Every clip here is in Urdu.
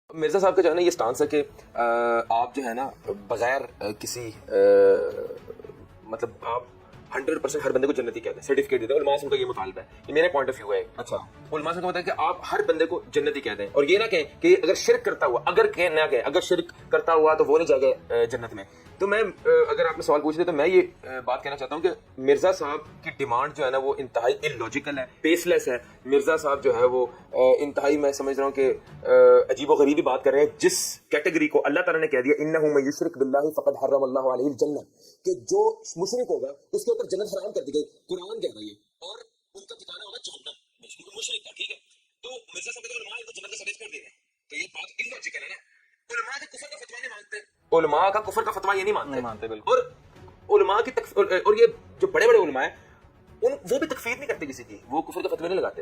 مرزا صاحب کا جو ہے نا یہ سٹانس ہے کہ آپ جو ہے نا بغیر کسی مطلب آپ 100% ہر بندے کو جنتی کہتے ہیں، سرٹیفکیٹ دیتے ہیں. علماء سے ان کا یہ مطالبہ ہے، یہ میرے پوائنٹ آف ویو ہے. اچھا علماء سے کہتا ہے کہ آپ ہر بندے کو جنتی کہتے ہیں، اور یہ نہ کہیں کہ اگر شرک کرتا ہوا، اگر شرک کرتا ہوا تو وہ نہیں جائے گا جنت میں. تو میں اگر آپ نے سوال پوچھ لیا تو میں یہ بات کہنا چاہتا ہوں کہ مرزا صاحب کی ڈیمانڈ جو ہے نا وہ انتہائی ان لاجیکل ہے، بیس لیس ہے. مرزا صاحب جو ہے وہ انتہائی میں سمجھ رہا ہوں کہ عجیب و غریبی بات کر رہے ہیں. جس کیٹیگری کو اللہ تعالیٰ نے کہہ دیا انہ من یشرک باللہ فقد حرم اللہ علیہ الجنہ، کہ جو مشرک ہوگا اس کے اوپر جنت حرام کر دی گئی. قرآن کہہ رہا ہے اور ان کا ٹھکانہ ہوگا جہنم، مشرک کا. ٹھیک ہے، تو مرزا صاحب کے علماء کو جنت کا سرٹیفکیٹ دے رہے ہیں، تو یہ بات ان لاجیکل ہے نا. علماء کے کفر کا فتویٰ نہیں مانتے، علماء کا کفر کا فتویٰ یہ نہیں مانتے بالکل. اور علماء کی اور یہ جو بڑے بڑے علماء ہیں وہ بھی تکفیر نہیں کرتے کسی کی، وہ کفر کا فتویٰ نہیں لگاتے.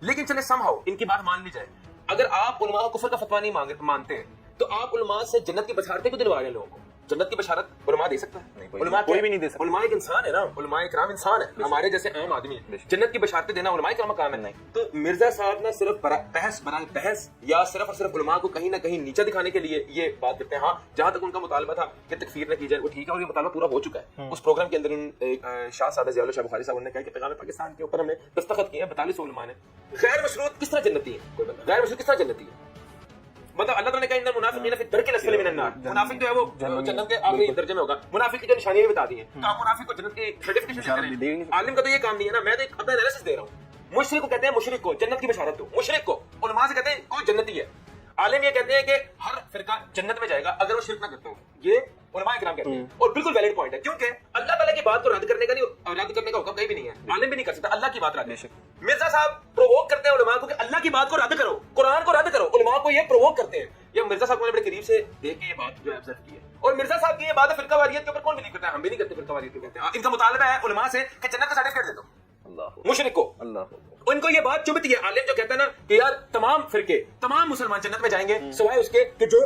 لیکن چلے سم ہاؤ ان کی بات مان لی جائے. اگر آپ علماء کفر کا فتویٰ نہیں مانتے ہیں تو آپ علماء سے جنت کی بشارتیں کیوں دلوا رہے ہیں لوگوں کو؟ جنت کی بشارت علماء دے سکتا ہے؟ علماء کوئی بھی نہیں دے سکتا. علماء ایک انسان ہے نا، علماء کرام انسان ہے، ہمارے جیسے عام آدمی ہیں. جنت کی بشارتیں دینا علماء کرام کا کام ہے. نہیں تو مرزا صاحب نہ صرف بحث یا صرف اور صرف علماء کو کہیں نہ کہیں نیچا دکھانے کے لیے یہ بات کرتے ہیں. ہاں جہاں تک ان کا مطالبہ تھا کہ تکفیر نہ کی جائے وہ ٹھیک ہے، اور یہ مطالبہ پورا ہو چکا ہے. اس پروگرام کے اندر شاہ سعادہ ضیاء اللہ شاہ بخاری صاحب نے کہا کہ پیغام پاکستان کے اوپر ہم نے دستخط کیے ہیں 42 علماء نے. غیر مشروط کس طرح جنتی ہے؟ کوئی بندہ غیر مشروط کس طرح جنتی ہے؟ مطلب اللہ تعالیٰ نے کہا ان المنافقین فی الدرک الاسفل من النار، منافق جو ہے وہ جنت کے آخری درجے میں ہوگا. منافق کی جو نشانیاں بھی بتا دی ہیں، تو آپ منافق کو جنت کی سرٹیفکیٹ دیں. عالم کا تو یہ کام نہیں ہے نا، میں تو اپنا انالیسس دے رہا ہوں. مشرک کو کہتے ہیں مشرک کو جنت کی بشارت دو، مشرک کو. علماء سے کہتے ہیں کوئی جنتی ہے. عالم یہ کہتے ہیں کہ ہر فرقہ جنت میں جائے گا اگر وہ شرک نہ کرتا ہو. یہ علماء کرام کہتے ہیں، اور بالکل ویلڈ پوائنٹ ہے، کیونکہ اللہ تعالیٰ کی بات کو رد کرنے کا حکم کہیں بھی نہیں ہے. عالم بھی نہیں کر سکتا اللہ کی بات رد. مرزا صاحب پرووک کرتے ہیں علماء کو کہ اللہ کی بات کو رد کرو، قرآن کو رد کرو. علماء کو یہ پرووک کرتے ہیں. یہ مرزا صاحب کو بڑے قریب سے دیکھ کے یہ بات جو ہے آبزرو کی ہے. اور مرزا صاحب کی یہ بات ہے فرقہ واریت کے اوپر کون بلیو کرتا ہے؟ ہم بھی نہیں کرتے فرقہ واریت کو کہتے ہیں. ان کا مطالبہ ہے علماء سے کہ جنت کا سرٹیفکیٹ دے دو مشرک کو. ان کو یہ بات چبھتی ہے. عالم جو کہتا ہے نا کہ یار تمام فرقے تمام مسلمان جنت میں جائیں گے سوائے اس کے کہ جو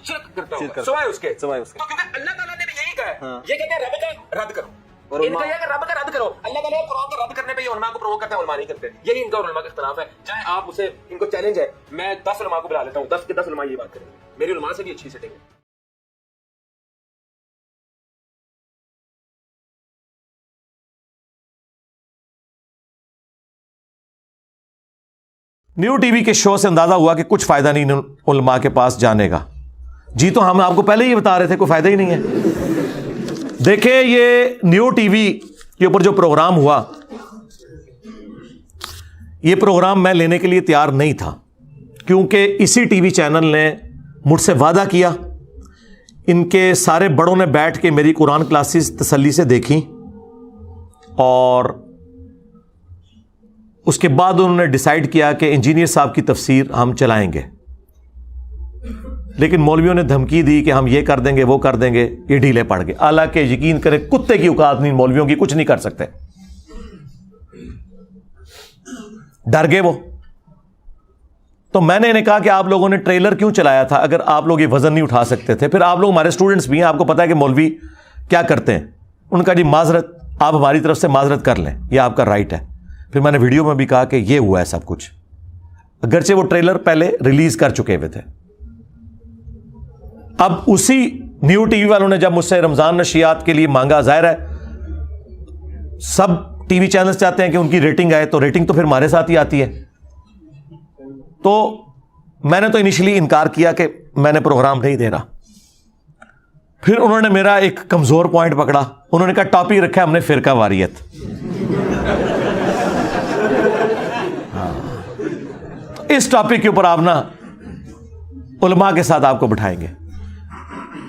شرک کرتا ہوگا، سوائے اس کے. تو کیونکہ اللہ تعالیٰ نے بھی یہی کہا ہے، یہ کہتے ہیں رب کا رد کرو. ان کا یہ کہ رب کا رد کرو. اللہ تعالیٰ قرآن کو رد کرنے پہ یہ علماء کو پرووک کرتے ہیں، علماء نہیں کرتے. یہی ان کا اور علماء کا اختلاف ہے. چاہے آپ اسے ان کو چیلنج ہے، میں 10 علماء کو بلا لیتا ہوں، 10 کے 10 علماء یہ بات کریں گے. میری علماء سے بھی اچھی سیٹنگ ہے. نیو ٹی وی کے شو سے اندازہ ہوا کہ کچھ فائدہ نہیں علماء کے پاس جانے کا. جی تو ہم آپ کو پہلے ہی بتا رہے تھے کوئی فائدہ ہی نہیں ہے. دیکھیں یہ نیو ٹی وی کے اوپر جو پروگرام ہوا، یہ پروگرام میں لینے کے لیے تیار نہیں تھا، کیونکہ اسی ٹی وی چینل نے مجھ سے وعدہ کیا. ان کے سارے بڑوں نے بیٹھ کے میری قرآن کلاسز تسلی سے دیکھیں، اور اس کے بعد انہوں نے ڈیسائیڈ کیا کہ انجینئر صاحب کی تفسیر ہم چلائیں گے. لیکن مولویوں نے دھمکی دی کہ ہم یہ کر دیں گے وہ کر دیں گے، یہ ڈھیلے پڑ گئے. حالانکہ یقین کریں کتے کی اوقات نہیں مولویوں کی، کچھ نہیں کر سکتے، ڈر گئے وہ. تو میں نے انہیں کہا کہ آپ لوگوں نے ٹریلر کیوں چلایا تھا اگر آپ لوگ یہ وزن نہیں اٹھا سکتے تھے؟ پھر آپ لوگ ہمارے اسٹوڈنٹس بھی ہیں، آپ کو پتا ہے کہ مولوی کیا کرتے ہیں. ان کا جی معذرت، آپ ہماری طرف سے معذرت کر لیں، یہ آپ کا رائٹ ہے. پھر میں نے ویڈیو میں بھی کہا کہ یہ ہوا ہے سب کچھ، اگرچہ وہ ٹریلر پہلے ریلیز کر چکے ہوئے تھے. اب اسی نیو ٹی وی والوں نے جب مجھ سے رمضان نشریات کے لیے مانگا، ظاہر ہے سب ٹی وی چینلز چاہتے ہیں کہ ان کی ریٹنگ آئے، تو ریٹنگ تو پھر ہمارے ساتھ ہی آتی ہے. تو میں نے تو انیشلی انکار کیا کہ میں نے پروگرام نہیں دے رہا. پھر انہوں نے میرا ایک کمزور پوائنٹ پکڑا، انہوں نے کہا ٹاپک رکھا ہم نے فرقہ واریت. اس ٹاپک کے اوپر آپ نا علماء کے ساتھ آپ کو بٹھائیں گے.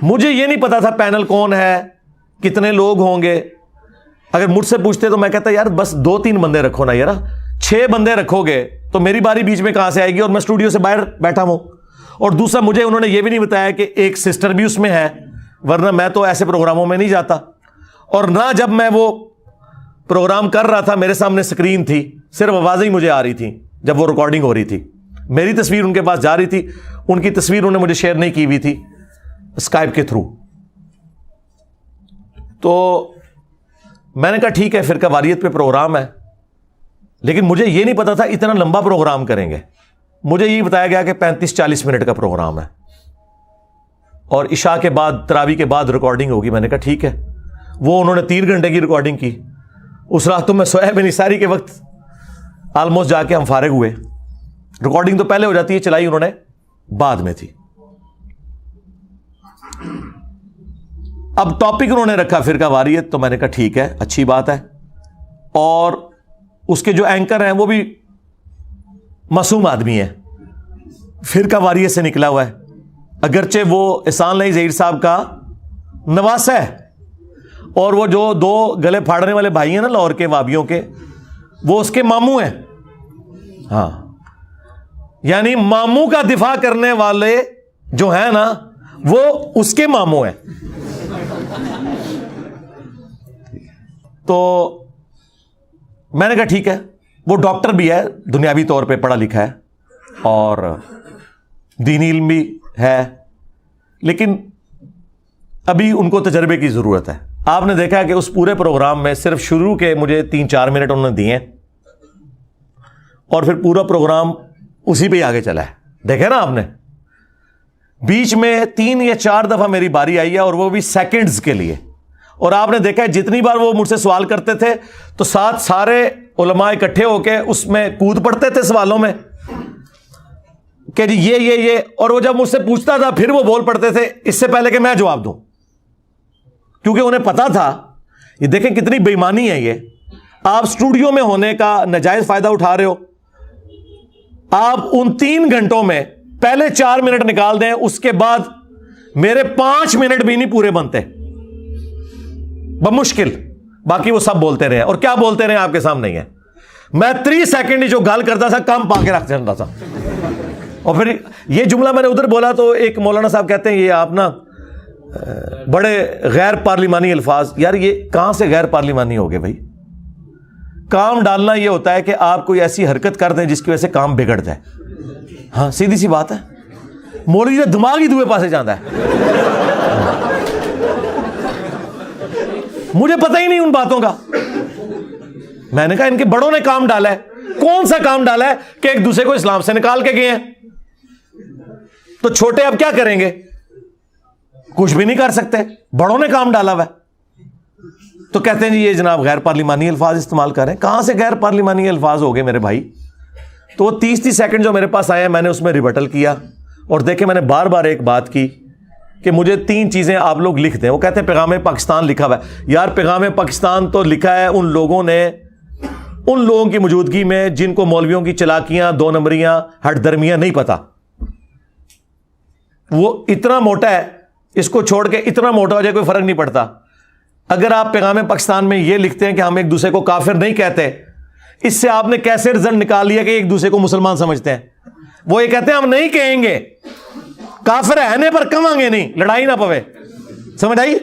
مجھے یہ نہیں پتا تھا پینل کون ہے، کتنے لوگ ہوں گے. اگر مجھ سے پوچھتے تو میں کہتا یار بس 2-3 بندے رکھو نا یار، 6 بندے رکھو گے تو میری باری بیچ میں کہاں سے آئے گی، اور میں اسٹوڈیو سے باہر بیٹھا ہوں. اور دوسرا مجھے انہوں نے یہ بھی نہیں بتایا کہ ایک سسٹر بھی اس میں ہے، ورنہ میں تو ایسے پروگراموں میں نہیں جاتا. اور نہ جب میں وہ پروگرام کر رہا تھا میرے سامنے سکرین تھی، صرف آوازیں ہی مجھے آ رہی تھیں جب وہ ریکارڈنگ ہو رہی تھی. میری تصویر ان کے پاس جا رہی تھی، ان کی تصویر انہوں نے مجھے شیئر نہیں کی ہوئی تھی اسکائپ کے تھرو. تو میں نے کہا ٹھیک ہے فرقہ واریت پہ پروگرام ہے، لیکن مجھے یہ نہیں پتا تھا اتنا لمبا پروگرام کریں گے. مجھے یہ بتایا گیا کہ 35-40 منٹ کا پروگرام ہے اور عشاء کے بعد تراویح کے بعد ریکارڈنگ ہوگی. میں نے کہا ٹھیک ہے. وہ انہوں نے 3 گھنٹے کی ریکارڈنگ کی. اس رات تو میں سویا بھی نہیں, ساری کے وقت آلموسٹ جا کے ہم فارغ ہوئے. ریکارڈنگ تو پہلے ہو جاتی ہے, چلائی انہوں نے بعد میں تھی. اب ٹاپک انہوں نے رکھا فرقہ واریت, تو میں نے کہا ٹھیک ہے, اچھی بات ہے. اور اس کے جو اینکر ہیں وہ بھی معصوم آدمی ہیں, فرقہ واریت سے نکلا ہوا ہے, اگرچہ وہ احسان اللہ ظہیر صاحب کا نواسہ ہے, اور وہ جو 2 گلے پھاڑنے والے بھائی ہیں نا لاہور کے وابیوں کے, وہ اس کے ماموں ہیں. ہاں, یعنی ماموں کا دفاع کرنے والے جو ہیں نا وہ اس کے ماموں ہیں. تو میں نے کہا ٹھیک ہے. وہ ڈاکٹر بھی ہے, دنیاوی طور پہ پڑھا لکھا ہے اور دینی علم بھی ہے, لیکن ابھی ان کو تجربے کی ضرورت ہے. آپ نے دیکھا کہ اس پورے پروگرام میں صرف شروع کے مجھے 3-4 منٹ انہوں نے دیے اور پھر پورا پروگرام اسی پہ آگے چلا ہے. دیکھیں نا آپ نے, بیچ میں 3 یا 4 دفعہ میری باری آئی ہے اور وہ بھی سیکنڈز کے لیے. اور آپ نے دیکھا ہے جتنی بار وہ مجھ سے سوال کرتے تھے تو ساتھ سارے علماء اکٹھے ہو کے اس میں کود پڑتے تھے سوالوں میں کہ جی یہ, اور وہ جب مجھ سے پوچھتا تھا پھر وہ بول پڑتے تھے اس سے پہلے کہ میں جواب دوں, کیونکہ انہیں پتا تھا. یہ دیکھیں کتنی بے ایمانی ہے. یہ آپ اسٹوڈیو میں ہونے کا ناجائز فائدہ اٹھا رہے ہو. آپ ان 3 گھنٹوں میں پہلے 4 منٹ نکال دیں, اس کے بعد میرے 5 منٹ بھی نہیں پورے بنتے بمشکل. باقی وہ سب بولتے رہے, اور کیا بولتے رہے آپ کے سامنے ہی ہے. میں 3 سیکنڈ ہی جو گال کرتا تھا کام پا کے رکھ چلتا تھا. اور پھر یہ جملہ میں نے ادھر بولا تو ایک مولانا صاحب کہتے ہیں یہ آپ نا بڑے غیر پارلیمانی الفاظ. یار یہ کہاں سے غیر پارلیمانی ہو گئے بھائی؟ کام ڈالنا یہ ہوتا ہے کہ آپ کوئی ایسی حرکت کر دیں جس کی وجہ سے کام بگڑ جائے. ہاں سیدھی سی بات ہے. مولوی کا دماغ ہی دوئے پاسے جاتا ہے. مجھے پتہ ہی نہیں ان باتوں کا. میں نے کہا ان کے بڑوں نے کام ڈالا ہے. کون سا کام ڈالا ہے کہ ایک دوسرے کو اسلام سے نکال کے گئے ہیں؟ تو چھوٹے اب کیا کریں گے؟ کچھ بھی نہیں کر سکتے. بڑوں نے کام ڈالا ہوا ہے. تو کہتے ہیں جی یہ جناب غیر پارلیمانی الفاظ استعمال کر رہے ہیں. کہاں سے غیر پارلیمانی الفاظ ہو گئے میرے بھائی؟ تو وہ 30 سیکنڈ جو میرے پاس آئے میں نے اس میں ریبٹل کیا. اور دیکھیں میں نے بار بار ایک بات کی کہ مجھے 3 چیزیں آپ لوگ لکھ دیں. وہ کہتے ہیں پیغام پاکستان لکھا ہوا ہے. یار پیغام پاکستان تو لکھا ہے ان لوگوں نے, ان لوگوں کی موجودگی میں جن کو مولویوں کی چلاکیاں, 2 نمبریاں, ہٹ درمیاں نہیں پتا. وہ اتنا موٹا ہے, اس کو چھوڑ کے اتنا موٹا ہو جائے کوئی فرق نہیں پڑتا. اگر آپ پیغام پاکستان میں یہ لکھتے ہیں کہ ہم ایک دوسرے کو کافر نہیں کہتے, اس سے آپ نے کیسے رزلٹ نکال لیا کہ ایک دوسرے کو مسلمان سمجھتے ہیں؟ وہ یہ کہتے ہیں ہم نہیں کہیں گے, کافر ہے پر کہیں گے نہیں, لڑائی نہ پوے. سمجھ آئی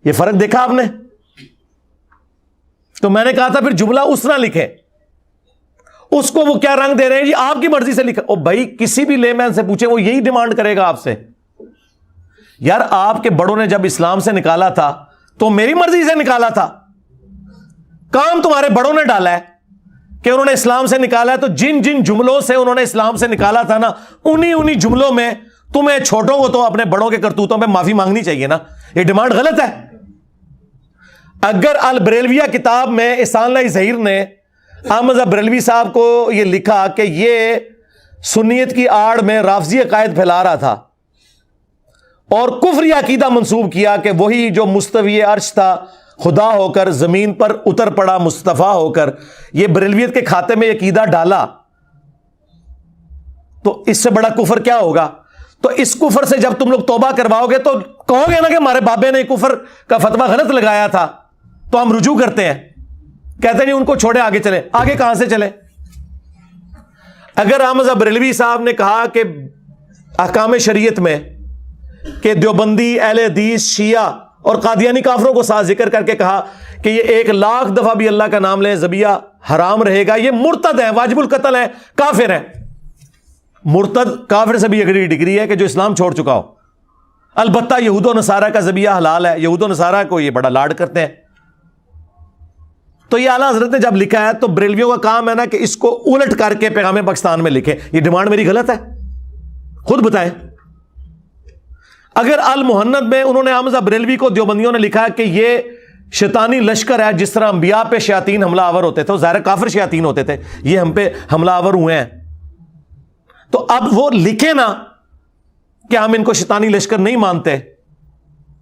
یہ فرق دیکھا آپ نے؟ تو میں نے کہا تھا پھر جملہ اس طرح لکھے, اس کو وہ کیا رنگ دے رہے ہیں جی آپ کی مرضی سے لکھا. او بھائی کسی بھی لے مین سے پوچھیں وہ یہی ڈیمانڈ کرے گا آپ سے. یار آپ کے بڑوں نے جب اسلام سے نکالا تھا تو میری مرضی سے نکالا تھا. کام تمہارے بڑوں نے ڈالا ہے کہ انہوں نے اسلام سے نکالا ہے. تو جن جن جملوں سے انہوں نے اسلام سے نکالا تھا نا, انہی جملوں میں تمہیں چھوٹوں کو تو اپنے بڑوں کے کرتوتوں پہ معافی مانگنی چاہیے نا. یہ ڈیمانڈ غلط ہے. اگر البریلویہ کتاب میں احسان اللہ ظہیر نے احمد بریلوی صاحب کو یہ لکھا کہ یہ سنیت کی آڑ میں رافضی عقائد پھیلا رہا تھا اور کفری عقیدہ منسوب کیا کہ وہی جو مستوی عرش تھا خدا ہو کر زمین پر اتر پڑا مصطفیٰ ہو کر, یہ بریلویت کے کھاتے میں یہ عقیدہ ڈالا, تو اس سے بڑا کفر کیا ہوگا؟ تو اس کفر سے جب تم لوگ توبہ کرواؤ گے تو کہو گے نا کہ ہمارے بابے نے کفر کا فتویٰ غلط لگایا تھا, تو ہم رجوع کرتے ہیں. کہتے نہیں ان کو چھوڑے آگے چلے. آگے کہاں سے چلے؟ اگر احمد بریلوی صاحب نے کہا کہ احکام شریعت میں کہ دیوبندی, اہل حدیث, شیعہ اور قادیانی کافروں کو ساتھ ذکر کر کے کہا کہ یہ 1,00,000 دفعہ بھی اللہ کا نام لیں ذبیحہ حرام رہے گا, یہ مرتد ہے, واجب القتل ہے, کافر ہے. مرتد کافر سے بھی اگلی ڈگری ہے کہ جو اسلام چھوڑ چکا ہو. البتہ یہود و نصارہ کا ذبیحہ حلال ہے, یہود و نصارہ کو یہ بڑا لاڈ کرتے ہیں. تو یہ اعلیٰ حضرت نے جب لکھا ہے تو بریلویوں کا کام ہے نا کہ اس کو الٹ کر کے پیغام پاکستان میں لکھیں. یہ ڈیمانڈ میری غلط ہے؟ خود بتائیں. اگر المہند میں انہوں نے حمزہ بریلوی کو دیوبندیوں نے لکھا ہے کہ یہ شیطانی لشکر ہے، جس طرح انبیاء پہ شیاطین حملہ آور ہوتے تھے، ظاہر کافر شیاطین ہوتے تھے، یہ ہم پہ حملہ آور ہوئے ہیں، تو اب وہ لکھیں نا کہ ہم ان کو شیطانی لشکر نہیں مانتے،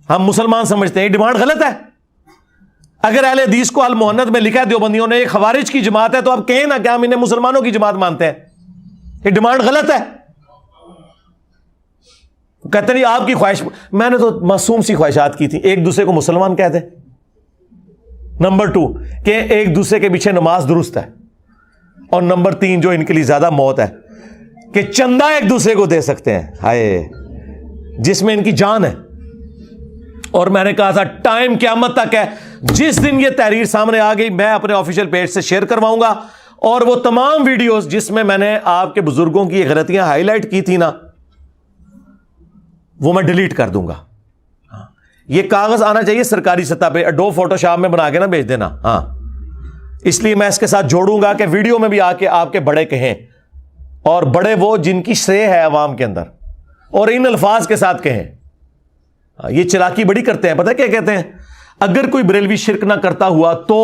ہم مسلمان سمجھتے ہیں. یہ ڈیمانڈ غلط ہے. اگر اہل حدیث کو المہند میں لکھا ہے دیوبندیوں نے یہ خوارج کی جماعت ہے، تو اب کہیں نا کہ ہم انہیں مسلمانوں کی جماعت مانتے ہیں. یہ ڈیمانڈ غلط ہے. کہتے نہیں آپ کی خواہش، میں نے تو معصوم سی خواہشات کی تھی. ایک دوسرے کو مسلمان کہہ دیں. نمبر 2 کہ ایک دوسرے کے پیچھے نماز درست ہے. اور نمبر 3 جو ان کے لیے زیادہ موت ہے کہ چندہ ایک دوسرے کو دے سکتے ہیں، ہائے، جس میں ان کی جان ہے. اور میں نے کہا تھا ٹائم قیامت تک ہے، جس دن یہ تحریر سامنے آ گئی میں اپنے آفیشیل پیج سے شیئر کرواؤں گا، اور وہ تمام ویڈیوز جس میں میں نے آپ کے بزرگوں کی یہ غلطیاں ہائی لائٹ کی تھی نا، وہ میں ڈیلیٹ کر دوں گا. یہ کاغذ آنا چاہیے سرکاری سطح پہ، اڈوب فوٹو شاپ میں بنا کے نہ بھیج دینا. ہاں، اس لیے میں اس کے ساتھ جوڑوں گا کہ ویڈیو میں بھی آ کے آپ کے بڑے کہیں، اور بڑے وہ جن کی شے ہے عوام کے اندر، اور ان الفاظ کے ساتھ کہیں. یہ چلاکی بڑی کرتے ہیں. پتہ کیا کہتے ہیں؟ اگر کوئی بریلوی شرک نہ کرتا ہوا تو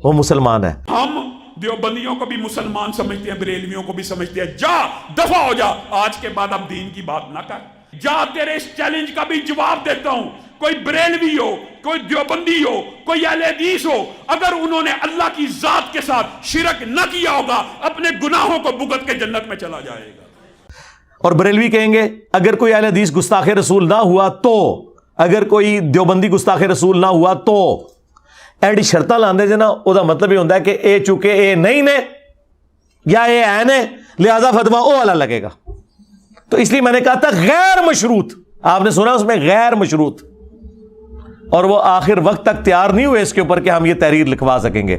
وہ مسلمان ہے. ہم دیوبندیوں کو بھی مسلمان سمجھتے ہیں، بریلویوں کو بھی سمجھتے ہیں. جا دفع ہو جا، آج کے بعد اب دین کی بات نہ کر. جا، تیرے اس چیلنج کا بھی جواب دیتا ہوں. کوئی بریلوی ہو، کوئی دیوبندی ہو، کوئی اہل حدیث ہو، اگر انہوں نے اللہ کی ذات کے ساتھ شرک نہ کیا ہوگا، اپنے گناہوں کو بھگت کے جنت میں چلا جائے گا. اور بریلوی کہیں گے اگر کوئی اہل حدیث گستاخ رسول نہ ہوا تو، اگر کوئی دیوبندی گستاخ رسول نہ ہوا تو، ایڈی شرطاں لاندے جنا. او دا مطلب یہ ہوتا ہے کہ اے چونکہ اے نہیں نے یا اے ہے نے، لہذا فتویٰ او والا لگے گا. تو اس لیے میں نے کہا تھا غیر مشروط، آپ نے سنا اس میں غیر مشروط، اور وہ آخر وقت تک تیار نہیں ہوئے اس کے اوپر کہ ہم یہ تحریر لکھوا سکیں گے.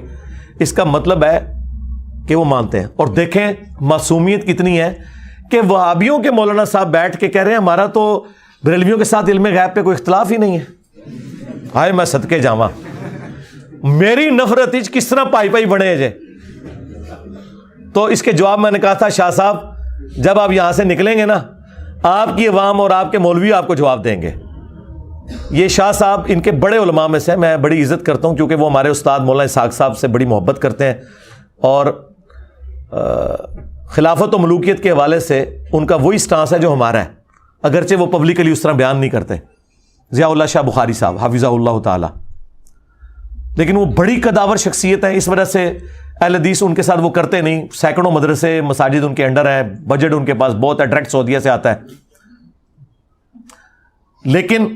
اس کا مطلب ہے کہ وہ مانتے ہیں. اور دیکھیں معصومیت کتنی ہے کہ وہابیوں کے مولانا صاحب بیٹھ کے کہہ رہے ہیں ہمارا تو بریلویوں کے ساتھ علم غیب پہ کوئی اختلاف ہی نہیں ہے. ہائے میں صدقے جاواں، میری نفرت کس طرح پائی پائی بنے جے. تو اس کے جواب میں نے کہا تھا شاہ صاحب جب آپ یہاں سے نکلیں گے نا، آپ کی عوام اور آپ کے مولوی آپ کو جواب دیں گے. یہ شاہ صاحب ان کے بڑے علماء میں سے، میں بڑی عزت کرتا ہوں کیونکہ وہ ہمارے استاد مولانا اسحاق صاحب سے بڑی محبت کرتے ہیں، اور خلافت و ملوکیت کے حوالے سے ان کا وہی سٹانس ہے جو ہمارا ہے، اگرچہ وہ پبلکلی اس طرح بیان نہیں کرتے. ضیاء اللہ شاہ بخاری صاحب حافظہ اللہ تعالی، لیکن وہ بڑی قداور شخصیت ہے. اس وجہ سے اہل حدیث ان کے ساتھ وہ کرتے نہیں. سینکڑوں مدرسے مساجد ان کے انڈر ہیں، بجٹ ان کے پاس بہت ہے، ڈائریکٹ سعودیہ سے آتا ہے. لیکن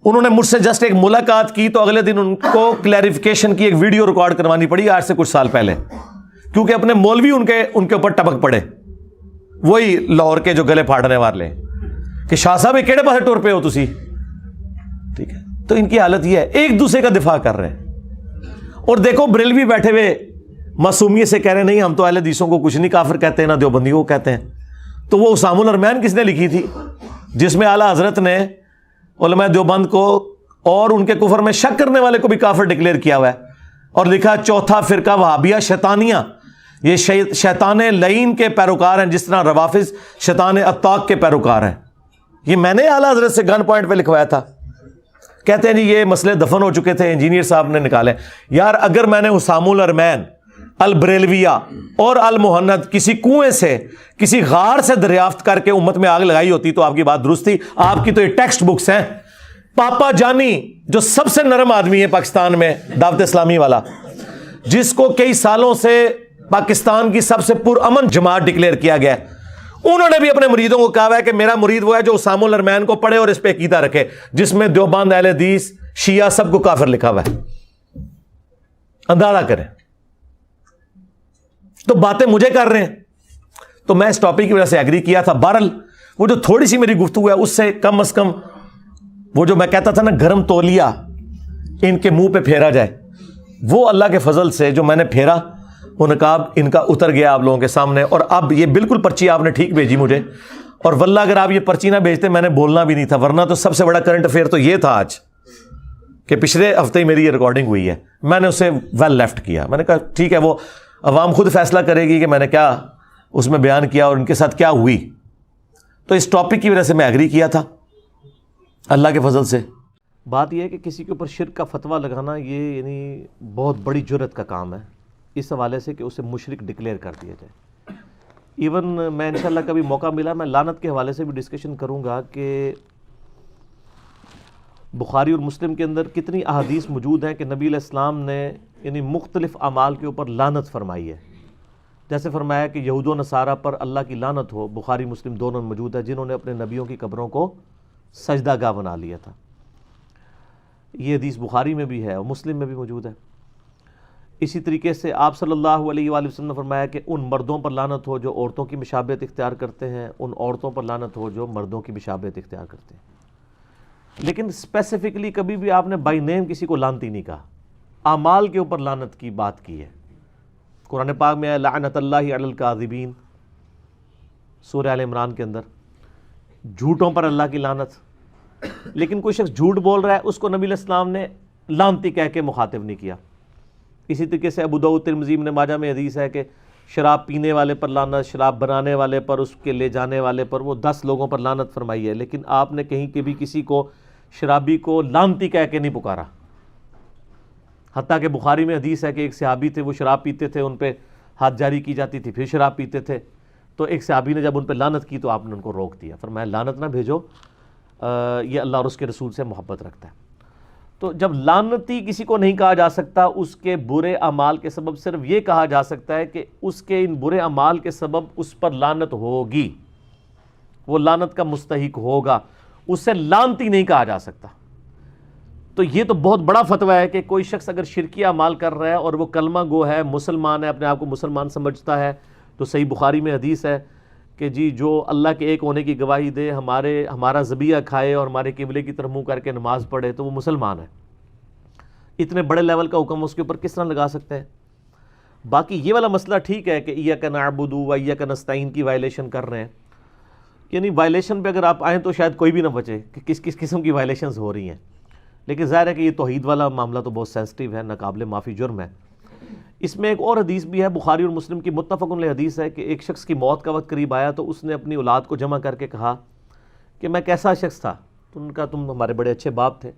انہوں نے مجھ سے جسٹ ایک ملاقات کی تو اگلے دن ان کو کلیریفیکیشن کی ایک ویڈیو ریکارڈ کروانی پڑی آج سے کچھ سال پہلے، کیونکہ اپنے مولوی ان کے اوپر ٹپک پڑے، وہی لاہور کے جو گلے پھاڑنے والے کہ شاہ صاحب کہڑے پاسے ٹور پہ ہو تسی. ٹھیک ہے، تو ان کی حالت یہ ہے، ایک دوسرے کا دفاع کر رہے ہیں. اور دیکھو بریلوی بیٹھے ہوئے معصومیت سے کہہ رہے ہیں نہیں ہم تو اہل حدیثوں کو کچھ نہیں کافر کہتے ہیں، نہ دیوبندیوں کو کہتے ہیں. تو وہ اسام الارمین کس نے لکھی تھی جس میں اعلیٰ حضرت نے علماء دیوبند کو اور ان کے کفر میں شک کرنے والے کو بھی کافر ڈکلیئر کیا ہوا ہے، اور لکھا چوتھا فرقہ وہابیہ شیطانیہ، یہ شیطان لعین کے پیروکار ہیں، جس طرح روافظ شیطان اتاق کے پیروکار ہیں. یہ میں نے اعلیٰ حضرت سے گن پوائنٹ پہ لکھوایا تھا. کہتے ہیں جی یہ مسئلے دفن ہو چکے تھے، انجینئر صاحب نے نکالے. یار اگر میں نے حسام الارمین، البریلویہ اور المہند کسی کنویں سے، کسی غار سے دریافت کر کے امت میں آگ لگائی ہوتی تو آپ کی بات درست تھی. آپ کی تو یہ ٹیکسٹ بکس ہیں. پاپا جانی جو سب سے نرم آدمی ہے پاکستان میں، دعوت اسلامی والا، جس کو کئی سالوں سے پاکستان کی سب سے پرامن جماعت ڈکلیئر کیا گیا ہے، انہوں نے بھی اپنے مریدوں کو کہا ہے کہ میرا مرید وہ ہے جو اسام الارمین کو پڑھے اور اس پہ عقیدہ رکھے، جس میں دیوبند، اہل حدیث، شیعہ سب کو کافر لکھا ہوا ہے. اندازہ کریں. تو باتیں مجھے کر رہے ہیں. تو میں اس ٹاپک کی وجہ سے ایگری کیا تھا. بہرحال وہ جو تھوڑی سی میری گفتگو ہے اس سے کم از کم وہ جو میں کہتا تھا نا گرم تولیہ ان کے منہ پہ پھیرا جائے، وہ اللہ کے فضل سے جو میں نے پھیرا وہ نقاب ان کا اتر گیا آپ لوگوں کے سامنے. اور اب یہ بالکل پرچی آپ نے ٹھیک بھیجی مجھے، اور واللہ اگر آپ یہ پرچی نہ بھیجتے میں نے بولنا بھی نہیں تھا، ورنہ تو سب سے بڑا کرنٹ افیئر تو یہ تھا آج کہ پچھلے ہفتے ہی میری یہ ریکارڈنگ ہوئی ہے, میں نے اسے ویل لیفٹ کیا. میں نے کہا ٹھیک ہے, وہ عوام خود فیصلہ کرے گی کہ میں نے کیا اس میں بیان کیا اور ان کے ساتھ کیا ہوئی. تو اس ٹاپک کی وجہ سے میں ایگری کیا تھا اللہ کے فضل سے. بات یہ ہے کہ کسی کے اوپر شرک کا فتویٰ لگانا یہ یعنی بہت بڑی جرت کا کام ہے, اس حوالے سے کہ اسے مشرک ڈکلیئر کر دیا جائے. ایون میں انشاءاللہ کبھی موقع ملا میں لعنت کے حوالے سے بھی ڈسکشن کروں گا کہ بخاری اور مسلم کے اندر کتنی احادیث موجود ہیں کہ نبی علیہ السلام نے یعنی مختلف اعمال کے اوپر لعنت فرمائی ہے. جیسے فرمایا کہ یہود و نصارہ پر اللہ کی لعنت ہو, بخاری مسلم دونوں میں موجود ہے, جنہوں نے اپنے نبیوں کی قبروں کو سجدہ گاہ بنا لیا تھا. یہ حدیث بخاری میں بھی ہے اور مسلم میں بھی موجود ہے. اسی طریقے سے آپ صلی اللہ علیہ وآلہ وسلم نے فرمایا کہ ان مردوں پر لعنت ہو جو عورتوں کی مشابہت اختیار کرتے ہیں, ان عورتوں پر لعنت ہو جو مردوں کی مشابہت اختیار کرتے ہیں. لیکن اسپیسیفکلی کبھی بھی آپ نے بائی نیم کسی کو لعنتی نہیں کہا, اعمال کے اوپر لعنت کی بات کی ہے. قرآن پاک میں ہے لعنت اللہ علی الکاذبین, سورہ آل عمران کے اندر جھوٹوں پر اللہ کی لعنت. لیکن کوئی شخص جھوٹ بول رہا ہے اس کو نبی علیہ السلام نے لعنتی کہہ کے مخاطب نہیں کیا. اسی طریقے سے ابو داؤد ترمذی ابن ماجہ میں حدیث ہے کہ شراب پینے والے پر لعنت, شراب بنانے والے پر, اس کے لے جانے والے پر, وہ 10 لوگوں پر لعنت فرمائی ہے. لیکن آپ نے کہیں کہ بھی کسی کو شرابی کو لعنتی کہہ کے نہیں پکارا. حتیٰ کہ بخاری میں حدیث ہے کہ ایک صحابی تھے, وہ شراب پیتے تھے, ان پہ ہاتھ جاری کی جاتی تھی, پھر شراب پیتے تھے. تو ایک صحابی نے جب ان پہ لعنت کی تو آپ نے ان کو روک دیا, فرمایا لعنت نہ بھیجو, یہ اللہ اور اس کے رسول سے محبت رکھتا ہے. تو جب لعنتی کسی کو نہیں کہا جا سکتا, اس کے برے اعمال کے سبب صرف یہ کہا جا سکتا ہے کہ اس کے ان برے اعمال کے سبب اس پر لعنت ہوگی, وہ لعنت کا مستحق ہوگا, اسے لعنتی نہیں کہا جا سکتا. تو یہ تو بہت بڑا فتویٰ ہے کہ کوئی شخص اگر شرکی اعمال کر رہا ہے اور وہ کلمہ گو ہے, مسلمان ہے, اپنے آپ کو مسلمان سمجھتا ہے, تو صحیح بخاری میں حدیث ہے کہ جی جو اللہ کے ایک ہونے کی گواہی دے, ہمارا ذبیحہ کھائے اور ہمارے قبلے کی طرف منہ کر کے نماز پڑھے تو وہ مسلمان ہے. اتنے بڑے لیول کا حکم اس کے اوپر کس طرح لگا سکتے ہیں؟ باقی یہ والا مسئلہ ٹھیک ہے کہ ایاک نعبد و ایاک نستعین کی وائلیشن کر رہے ہیں, یعنی وائلیشن پہ اگر آپ آئیں تو شاید کوئی بھی نہ بچے کہ کس کس قسم کی وائلیشنز ہو رہی ہیں. لیکن ظاہر ہے کہ یہ توحید والا معاملہ تو بہت سینسٹیو ہے, ناقابل معافی جرم ہے. اس میں ایک اور حدیث بھی ہے, بخاری اور مسلم کی متفق علیہ حدیث ہے کہ ایک شخص کی موت کا وقت قریب آیا تو اس نے اپنی اولاد کو جمع کر کے کہا کہ میں کیسا شخص تھا. تو ان کا تم ہمارے بڑے اچھے باپ تھے.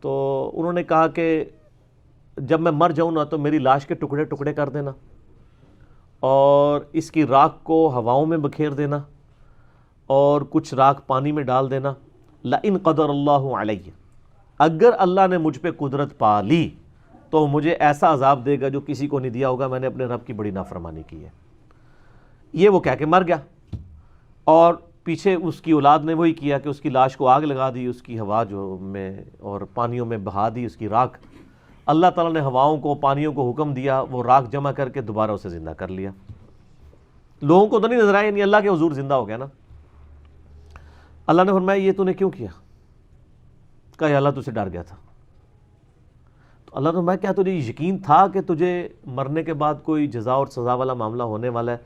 تو انہوں نے کہا کہ جب میں مر جاؤں نا تو میری لاش کے ٹکڑے ٹکڑے کر دینا اور اس کی راکھ کو ہواؤں میں بکھیر دینا اور کچھ راکھ پانی میں ڈال دینا. لئن قدر اللہ علیہ, اگر اللہ نے مجھ پہ قدرت پا لی تو مجھے ایسا عذاب دے گا جو کسی کو نہیں دیا ہوگا, میں نے اپنے رب کی بڑی نافرمانی کی ہے. یہ وہ کہہ کے مر گیا اور پیچھے اس کی اولاد نے وہی کیا کہ اس کی لاش کو آگ لگا دی, اس کی ہوا جو میں اور پانیوں میں بہا دی اس کی راکھ. اللہ تعالیٰ نے ہواؤں کو پانیوں کو حکم دیا, وہ راکھ جمع کر کے دوبارہ اسے زندہ کر لیا. لوگوں کو تو نہیں نظر آیا, یعنی اللہ کے حضور زندہ ہو گیا نا. اللہ نے فرمایا یہ تو نے کیوں کیا؟ کہا اللہ تجھ سے ڈر گیا تھا. تو اللہ نے فرمایا کیا تجھے یقین تھا کہ تجھے مرنے کے بعد کوئی جزا اور سزا والا معاملہ ہونے والا ہے,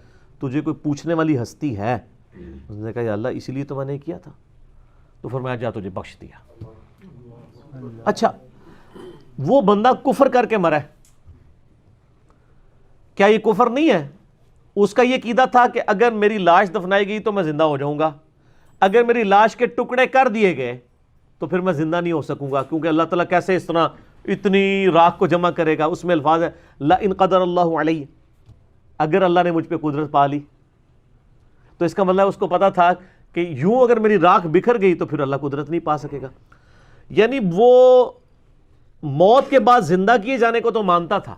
تجھے کوئی پوچھنے والی ہستی ہے؟ اس نے کہا یا اللہ اسی لیے تو میں نے کیا تھا. تو فرمایا جا تجھے بخش دیا. اچھا وہ بندہ کفر کر کے مرا ہے, کیا یہ کفر نہیں ہے؟ اس کا یہ عقیدہ تھا کہ اگر میری لاش دفنائی گئی تو میں زندہ ہو جاؤں گا, اگر میری لاش کے ٹکڑے کر دیے گئے تو پھر میں زندہ نہیں ہو سکوں گا, کیونکہ اللہ تعالیٰ کیسے اس طرح اتنی راکھ کو جمع کرے گا. اس میں الفاظ ہے لئن قدر اللہ علیہ, اگر اللہ نے مجھ پہ قدرت پا لی. تو اس کا مطلب اس کو پتا تھا کہ یوں اگر میری راکھ بکھر گئی تو پھر اللہ قدرت نہیں پا سکے گا. یعنی وہ موت کے بعد زندہ کیے جانے کو تو مانتا تھا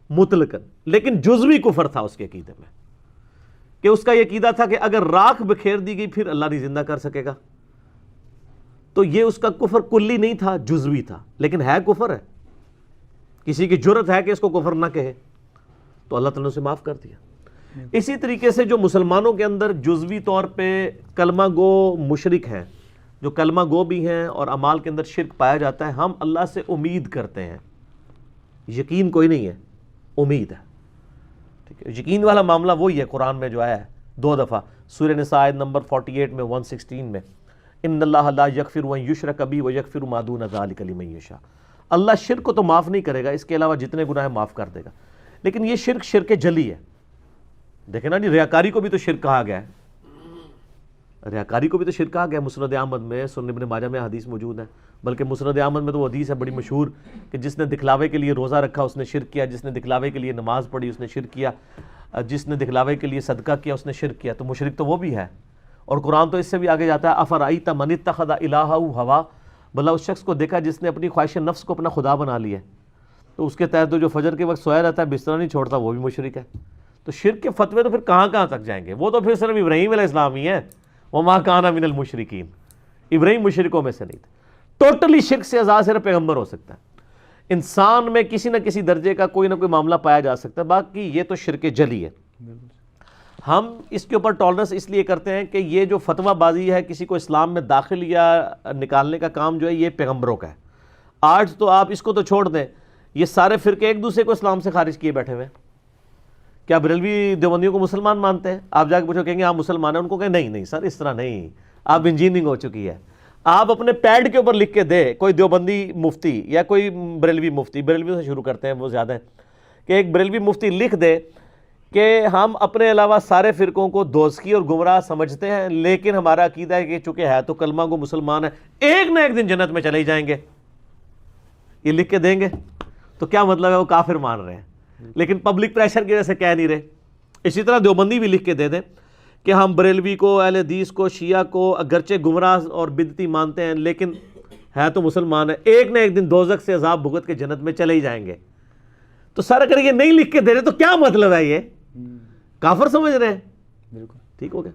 مطلقاً, لیکن جزوی کفر تھا اس کے عقیدے میں کہ اس کا یہ عقیدہ تھا کہ اگر راکھ بکھیر دی گئی پھر اللہ نہیں زندہ کر سکے گا. تو یہ اس کا کفر کلی نہیں تھا, جزوی تھا, لیکن ہے کفر ہے. کسی کی جرت ہے کہ اس کو کفر نہ کہے تو اللہ تعالیٰ نے اسے معاف کر دیا. اسی طریقے سے جو مسلمانوں کے اندر جزوی طور پہ کلمہ گو مشرک ہیں, جو کلمہ گو بھی ہیں اور اعمال کے اندر شرک پایا جاتا ہے, ہم اللہ سے امید کرتے ہیں, یقین کوئی نہیں ہے, امید ہے. ٹھیک ہے, یقین والا معاملہ وہی ہے قرآن میں جو آیا ہے 2 دفعہ, سورہ نساء نمبر 48 میں 116 میں, ان اللہ لا یغفر ان یشرک بہ ویغفر ما دون ذلک لمن یشاء. اللہ شرک کو تو معاف نہیں کرے گا، اس کے علاوہ جتنے گناہ معاف کر دے گا. لیکن یہ شرک جلی ہے. دیکھیں نا جی، ریاکاری کو بھی تو شرک کہا گیا ہے، ریاکاری کو بھی تو شرک کہا گیا ہے. مسند احمد میں، سنن ابن ماجہ میں حدیث موجود ہے. بلکہ مسند احمد میں تو وہ حدیث ہے بڑی مشہور کہ جس نے دکھلاوے کے لیے روزہ رکھا اس نے شرک کیا، جس نے دکھلاوے کے لیے نماز پڑھی اس نے شرک کیا، جس نے دکھلاوے کے لیے صدقہ کیا اس نے شرک کیا. تو مشرک تو وہ بھی ہے. اور قرآن تو اس سے بھی آگے جاتا ہے، افرأیت من اتخذ الہہ ہوا، بھلا اس شخص کو دیکھا جس نے اپنی خواہش نفس کو اپنا خدا بنا لیا ہے. تو اس کے تحت تو جو فجر کے وقت سویا رہتا ہے، بستر نہیں چھوڑتا، وہ بھی مشرک ہے. تو شرک کے فتوے تو پھر کہاں تک جائیں گے؟ وہ تو پھر صرف ابراہیم علیہ السلام ہی ہے، وما کان من المشرکین. ابراہیم مشرکوں میں سے نہیں تھے. ٹوٹلی شرک سے آزاد صرف پیغمبر ہو سکتا ہے. انسان میں کسی نہ کسی درجے کا کوئی نہ کوئی معاملہ پایا جا سکتا ہے، باقی یہ تو شرک جلی ہے. ہم اس کے اوپر ٹالرنس اس لیے کرتے ہیں کہ یہ جو فتویٰ بازی ہے، کسی کو اسلام میں داخل یا نکالنے کا کام جو ہے یہ پیغمبروں کا ہے. آج تو آپ اس کو تو چھوڑ دیں، یہ سارے فرقے ایک دوسرے کو اسلام سے خارج کیے بیٹھے ہوئے ہیں. کیا بریلوی دیوبندیوں کو مسلمان مانتے ہیں؟ آپ جا کے پوچھو، کہیں گے آپ مسلمان ہیں، ان کو کہیں نہیں سر اس طرح نہیں، آپ انجینئرنگ ہو چکی ہے. آپ اپنے پیڈ کے اوپر لکھ کے دے کوئی دیوبندی مفتی یا کوئی بریلوی مفتی، بریلوی سے شروع کرتے ہیں وہ زیادہ ہیں، کہ ایک بریلوی مفتی لکھ دے کہ ہم اپنے علاوہ سارے فرقوں کو دوزخی اور گمراہ سمجھتے ہیں، لیکن ہمارا عقیدہ ہے کہ چونکہ ہے تو کلمہ گو مسلمان ہے، ایک نہ ایک دن جنت میں چلے ہی جائیں گے. یہ لکھ کے دیں گے تو کیا مطلب ہے؟ وہ کافر مان رہے ہیں، لیکن پبلک پریشر کی وجہ سے کہہ نہیں رہے. اسی طرح دیوبندی بھی لکھ کے دے دیں کہ ہم بریلوی کو، اہل حدیث کو، شیعہ کو اگرچہ گمراہ اور بدعتی مانتے ہیں لیکن ہے تو مسلمان ہے، ایک نہ ایک دن دوزخ سے عذاب بھگت کے جنت میں چلے ہی جائیں گے. تو سر اگر یہ نہیں لکھ کے دے رہے تو کیا مطلب ہے؟ یہ کافر سمجھ رہے ہیں. بالکل ٹھیک ہو گیا.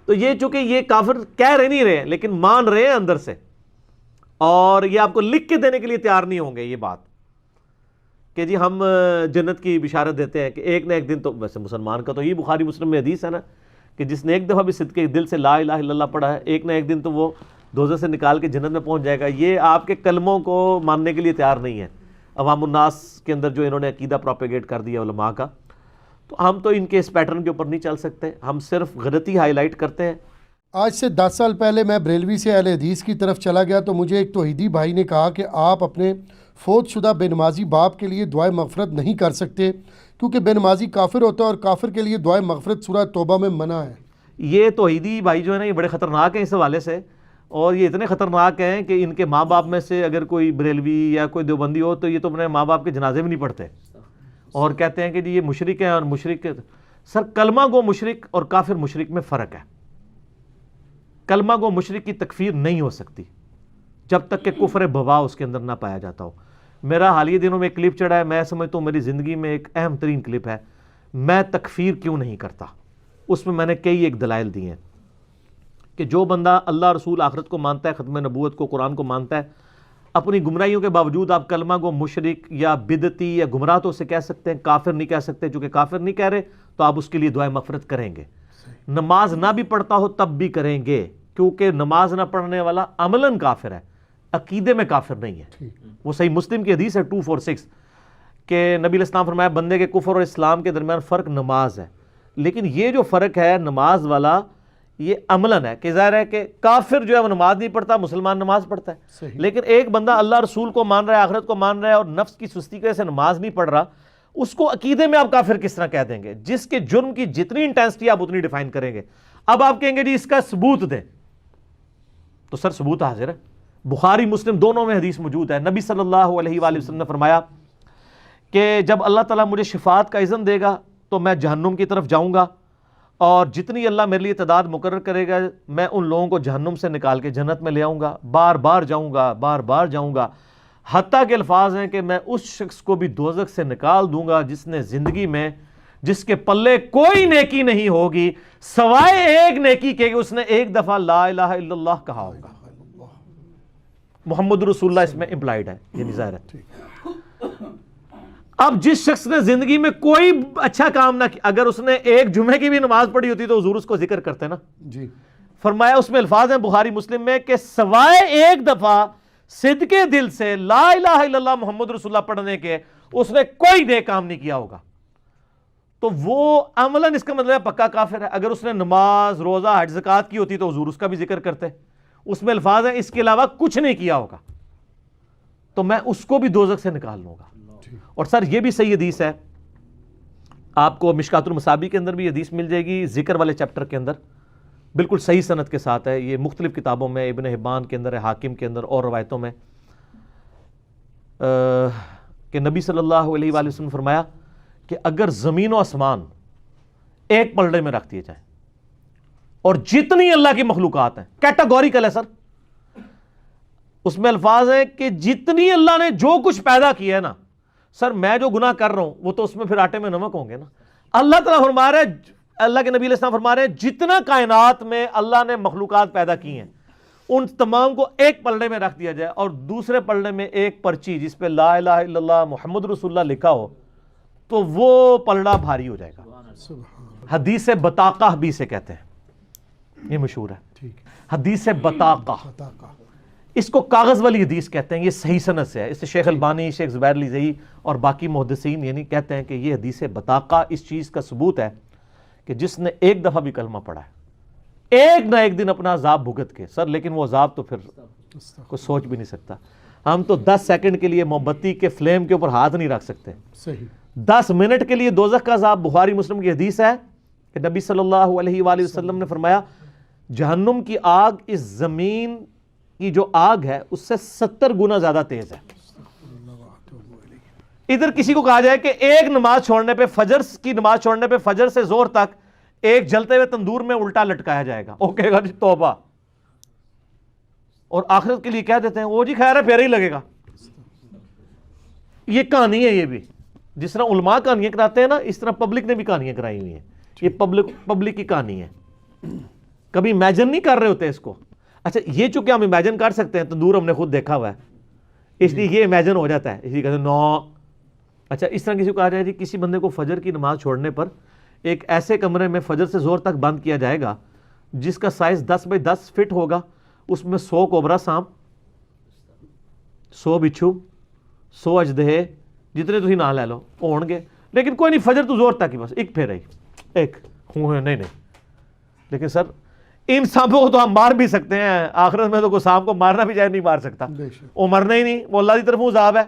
تو یہ چونکہ یہ کافر کہہ رہے نہیں رہے لیکن مان رہے ہیں اندر سے، اور یہ آپ کو لکھ کے دینے کے لیے تیار نہیں ہوں گے یہ بات کہ جی ہم جنت کی بشارت دیتے ہیں کہ ایک نہ ایک دن تو. ویسے مسلمان کا تو یہ بخاری مسلم میں حدیث ہے نا کہ جس نے ایک دفعہ بھی صدقے دل سے لا الہ الا اللہ پڑھا ہے، ایک نہ ایک دن تو وہ دوزخ سے نکال کے جنت میں پہنچ جائے گا. یہ آپ کے کلموں کو ماننے کے لیے تیار نہیں ہے عوام الناس کے اندر جو انہوں نے عقیدہ پروپیگیٹ کر دیا علماء کا. تو ہم تو ان کے اس پیٹرن کے اوپر نہیں چل سکتے، ہم صرف غلطی ہائی لائٹ کرتے ہیں. آج سے 10 سال پہلے میں بریلوی سے اہل حدیث کی طرف چلا گیا تو مجھے ایک توحیدی بھائی نے کہا کہ آپ اپنے فوت شدہ بے نمازی باپ کے لیے دعائے مغفرت نہیں کر سکتے کیونکہ بے نمازی کافر ہوتا ہے اور کافر کے لیے دعائے مغفرت سورہ توبہ میں منع ہے. یہ توحیدی بھائی جو ہے نا یہ بڑے خطرناک ہیں اس حوالے سے، اور یہ اتنے خطرناک ہیں کہ ان کے ماں باپ میں سے اگر کوئی بریلوی یا کوئی دیوبندی ہو تو یہ تو اپنے ماں باپ کے جنازے بھی نہیں پڑھتے اور کہتے ہیں کہ جی یہ مشرک ہیں اور مشرک. سر کلمہ گو مشرک اور کافر مشرک میں فرق ہے. کلمہ گو مشرک کی تکفیر نہیں ہو سکتی جب تک کہ کفر بوا اس کے اندر نہ پایا جاتا ہو. میرا حالیہ دنوں میں ایک کلپ چڑھا ہے، میں سمجھتا ہوں میری زندگی میں ایک اہم ترین کلپ ہے، میں تکفیر کیوں نہیں کرتا. اس میں نے کئی ایک دلائل دی ہیں کہ جو بندہ اللہ رسول آخرت کو مانتا ہے، ختم نبوت کو، قرآن کو مانتا ہے، اپنی گمراہیوں کے باوجود آپ کلمہ گو مشرک یا بدعتی یا گمراہ تو اسے کہہ سکتے ہیں، کافر نہیں کہہ سکتے. چونکہ کافر نہیں کہہ رہے تو آپ اس کے لیے دعائے مغفرت کریں گے. نماز نہ بھی پڑھتا ہو تب بھی کریں گے، کیونکہ نماز نہ پڑھنے والا عملاً کافر ہے، عقیدے میں کافر نہیں ہے. وہ صحیح مسلم کی حدیث ہے 246 کہ نبی علیہ السلام فرمایا بندے کے کفر اور اسلام کے درمیان فرق نماز ہے. لیکن یہ جو فرق ہے نماز والا یہ عملاً ہے کہ ظاہر ہے کہ کافر جو ہے وہ نماز نہیں پڑھتا، مسلمان نماز پڑھتا ہے. لیکن ایک بندہ اللہ رسول کو مان رہا ہے، آخرت کو مان رہا ہے اور نفس کی سستی کی وجہ سے نماز نہیں پڑھ رہا، اس کو عقیدے میں آپ کافر کس طرح کہہ دیں گے؟ جس کے جرم کی جتنی انٹینسٹی آپ اتنی ڈیفائن کریں گے. اب آپ کہیں گے جی اس کا ثبوت دیں، تو سر ثبوت حاضر ہے، بخاری مسلم دونوں میں حدیث موجود ہے. نبی صلی اللہ علیہ وآلہ وسلم نے فرمایا کہ جب اللہ تعالیٰ مجھے شفاعت کا اذن دے گا تو میں جہنم کی طرف جاؤں گا، اور جتنی اللہ میرے لیے تعداد مقرر کرے گا میں ان لوگوں کو جہنم سے نکال کے جنت میں لے آؤں گا. بار بار جاؤں گا، بار بار جاؤں گا، حتیٰ کہ الفاظ ہیں کہ میں اس شخص کو بھی دوزخ سے نکال دوں گا جس نے زندگی میں، جس کے پلے کوئی نیکی نہیں ہوگی سوائے ایک نیکی کے کہ اس نے ایک دفعہ لا الہ الا اللہ کہا ہوگا. محمد رسول اللہ اس میں امپلائڈ ہے، یعنی ظاہر ہے. اب جس شخص نے زندگی میں کوئی اچھا کام نہ کیا، اگر اس نے ایک جمعے کی بھی نماز پڑھی ہوتی تو حضور اس کو ذکر کرتے نا جی. فرمایا اس میں الفاظ ہیں بخاری مسلم میں کہ سوائے ایک دفعہ صدقے دل سے لا الہ الا اللہ محمد رسول اللہ پڑھنے کے اس نے کوئی نیک کام نہیں کیا ہوگا. تو وہ عملاً اس کا مطلب ہے پکا کافر ہے. اگر اس نے نماز، روزہ، حج، زکوٰۃ کی ہوتی تو حضور اس کا بھی ذکر کرتے، اس میں الفاظ ہیں اس کے علاوہ کچھ نہیں کیا ہوگا تو میں اس کو بھی دوزخ سے نکال لوں گا. اور سر یہ بھی صحیح حدیث ہے, آپ کو مشکات المصابیح کے اندر بھی حدیث مل جائے گی, ذکر والے چیپٹر کے اندر بالکل صحیح سند کے ساتھ ہے. یہ مختلف کتابوں میں, ابن حبان کے اندر ہے, حاکم کے اندر, اور روایتوں میں, کہ نبی صلی اللہ علیہ وآلہ وسلم نے فرمایا کہ اگر زمین و آسمان ایک پلڑے میں رکھ دیے جائیں اور جتنی اللہ کی مخلوقات ہیں, کیٹاگوریکل ہے سر, اس میں الفاظ ہیں کہ جتنی اللہ نے جو کچھ پیدا کیا ہے نا سر, میں جو گناہ کر رہا ہوں وہ تو اس میں پھر آٹے میں نمک ہوں گے نا. اللہ تعالیٰ فرما رہے ہیں, اللہ کے نبی علیہ السلام فرما رہے ہیں جتنا کائنات میں اللہ نے مخلوقات پیدا کی ہیں ان تمام کو ایک پلڑے میں رکھ دیا جائے اور دوسرے پلڑے میں ایک پرچی جس پہ لا الہ الا اللہ محمد رسول اللہ لکھا ہو تو وہ پلڑا بھاری ہو جائے گا. حدیث بطاقہ بھی سے کہتے ہیں, یہ مشہور ہے حدیث بطاقہ, اس کو کاغذ والی حدیث کہتے ہیں. یہ صحیح سند سے ہے, اس سے شیخ البانی, شیخ زبیر علیزئی اور باقی محدثین یعنی کہتے ہیں کہ یہ حدیث بطاقہ اس چیز کا ثبوت ہے کہ جس نے ایک دفعہ بھی کلمہ پڑھا ہے ایک نہ ایک دن اپنا عذاب بھگت کے سر, لیکن وہ عذاب تو پھر کوئی سوچ بھی نہیں سکتا. ہم تو 10 سیکنڈ کے لیے موم بتی کے فلیم کے اوپر ہاتھ نہیں رکھ سکتے, 10 منٹ کے لیے دوزخ کا عذاب. بخاری مسلم کی حدیث ہے کہ نبی صلی اللہ علیہ وآلہ وسلم نے فرمایا جہنم کی آگ اس زمین کی جو آگ ہے اس سے 70 گنا زیادہ تیز ہے. ادھر کسی کو کہا جائے کہ ایک نماز چھوڑنے پہ, فجر کی نماز چھوڑنے پہ فجر سے زور تک ایک جلتے ہوئے تندور میں الٹا لٹکایا جائے گا, وہ کہے گا جی توبہ, اور آخرت کے لیے کہہ دیتے ہیں وہ جی خیر ہے پھر ہی لگے گا. یہ کہانی ہے, یہ بھی جس طرح علماء کہانیاں کراتے ہیں نا اس طرح پبلک نے بھی کہانیاں کرائی ہوئی ہیں. یہ پبلک کی کہانی ہے, کبھی امیجن نہیں کر رہے ہوتے اس کو. اچھا یہ چونکہ ہم امیجن کر سکتے ہیں, تندور ہم نے خود دیکھا ہوا ہے اس لیے یہ امیجن ہو جاتا ہے, اس لیے کہتے ہیں نو. اچھا اس طرح کسی کو کہا جائے جی کسی بندے کو فجر کی نماز چھوڑنے پر ایک ایسے کمرے میں فجر سے زور تک بند کیا جائے گا جس کا سائز 10 بائی 10 فٹ ہوگا, اس میں 100 کوبرا سانپ, 100 بچھو, 100 اژدہے, جتنے تھی نہ لے لو ہون گے, لیکن کوئی نہیں فجر تو زور تک ہی بس ایک پھر آئی ایک نہیں. لیکن سر ان سانپوں کو تو ہم مار بھی سکتے ہیں, آخرت میں تو کوئی سانپ کو مارنا بھی چاہے نہیں مار سکتا, وہ مرنا ہی نہیں, وہ اللہ کی طرف عذاب ہے.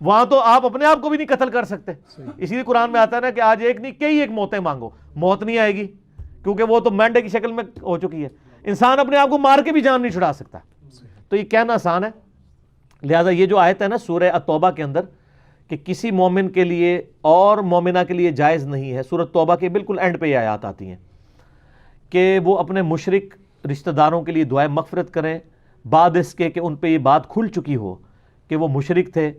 وہاں تو آپ اپنے آپ کو بھی نہیں قتل کر سکتے. اسی لیے قرآن میں آتا ہے نا کہ آج ایک نہیں کئی ایک موتیں مانگو, موت نہیں آئے گی کیونکہ وہ تو مینڈے کی شکل میں ہو چکی ہے. انسان اپنے آپ کو مار کے بھی جان نہیں چھڑا سکتا. تو یہ کہنا آسان ہے. لہٰذا یہ جو آیت ہے نا سورہ التوبہ کے اندر کہ کسی مومن کے لیے اور مومنہ کے لیے جائز نہیں ہے, سورہ توبہ کے بالکل اینڈ پہ یہ آیات آتی ہیں کہ وہ اپنے مشرک رشتہ داروں کے لیے دعائے مغفرت کریں بعد اس کے کہ ان پہ یہ بات کھل چکی ہو کہ وہ مشرک تھے.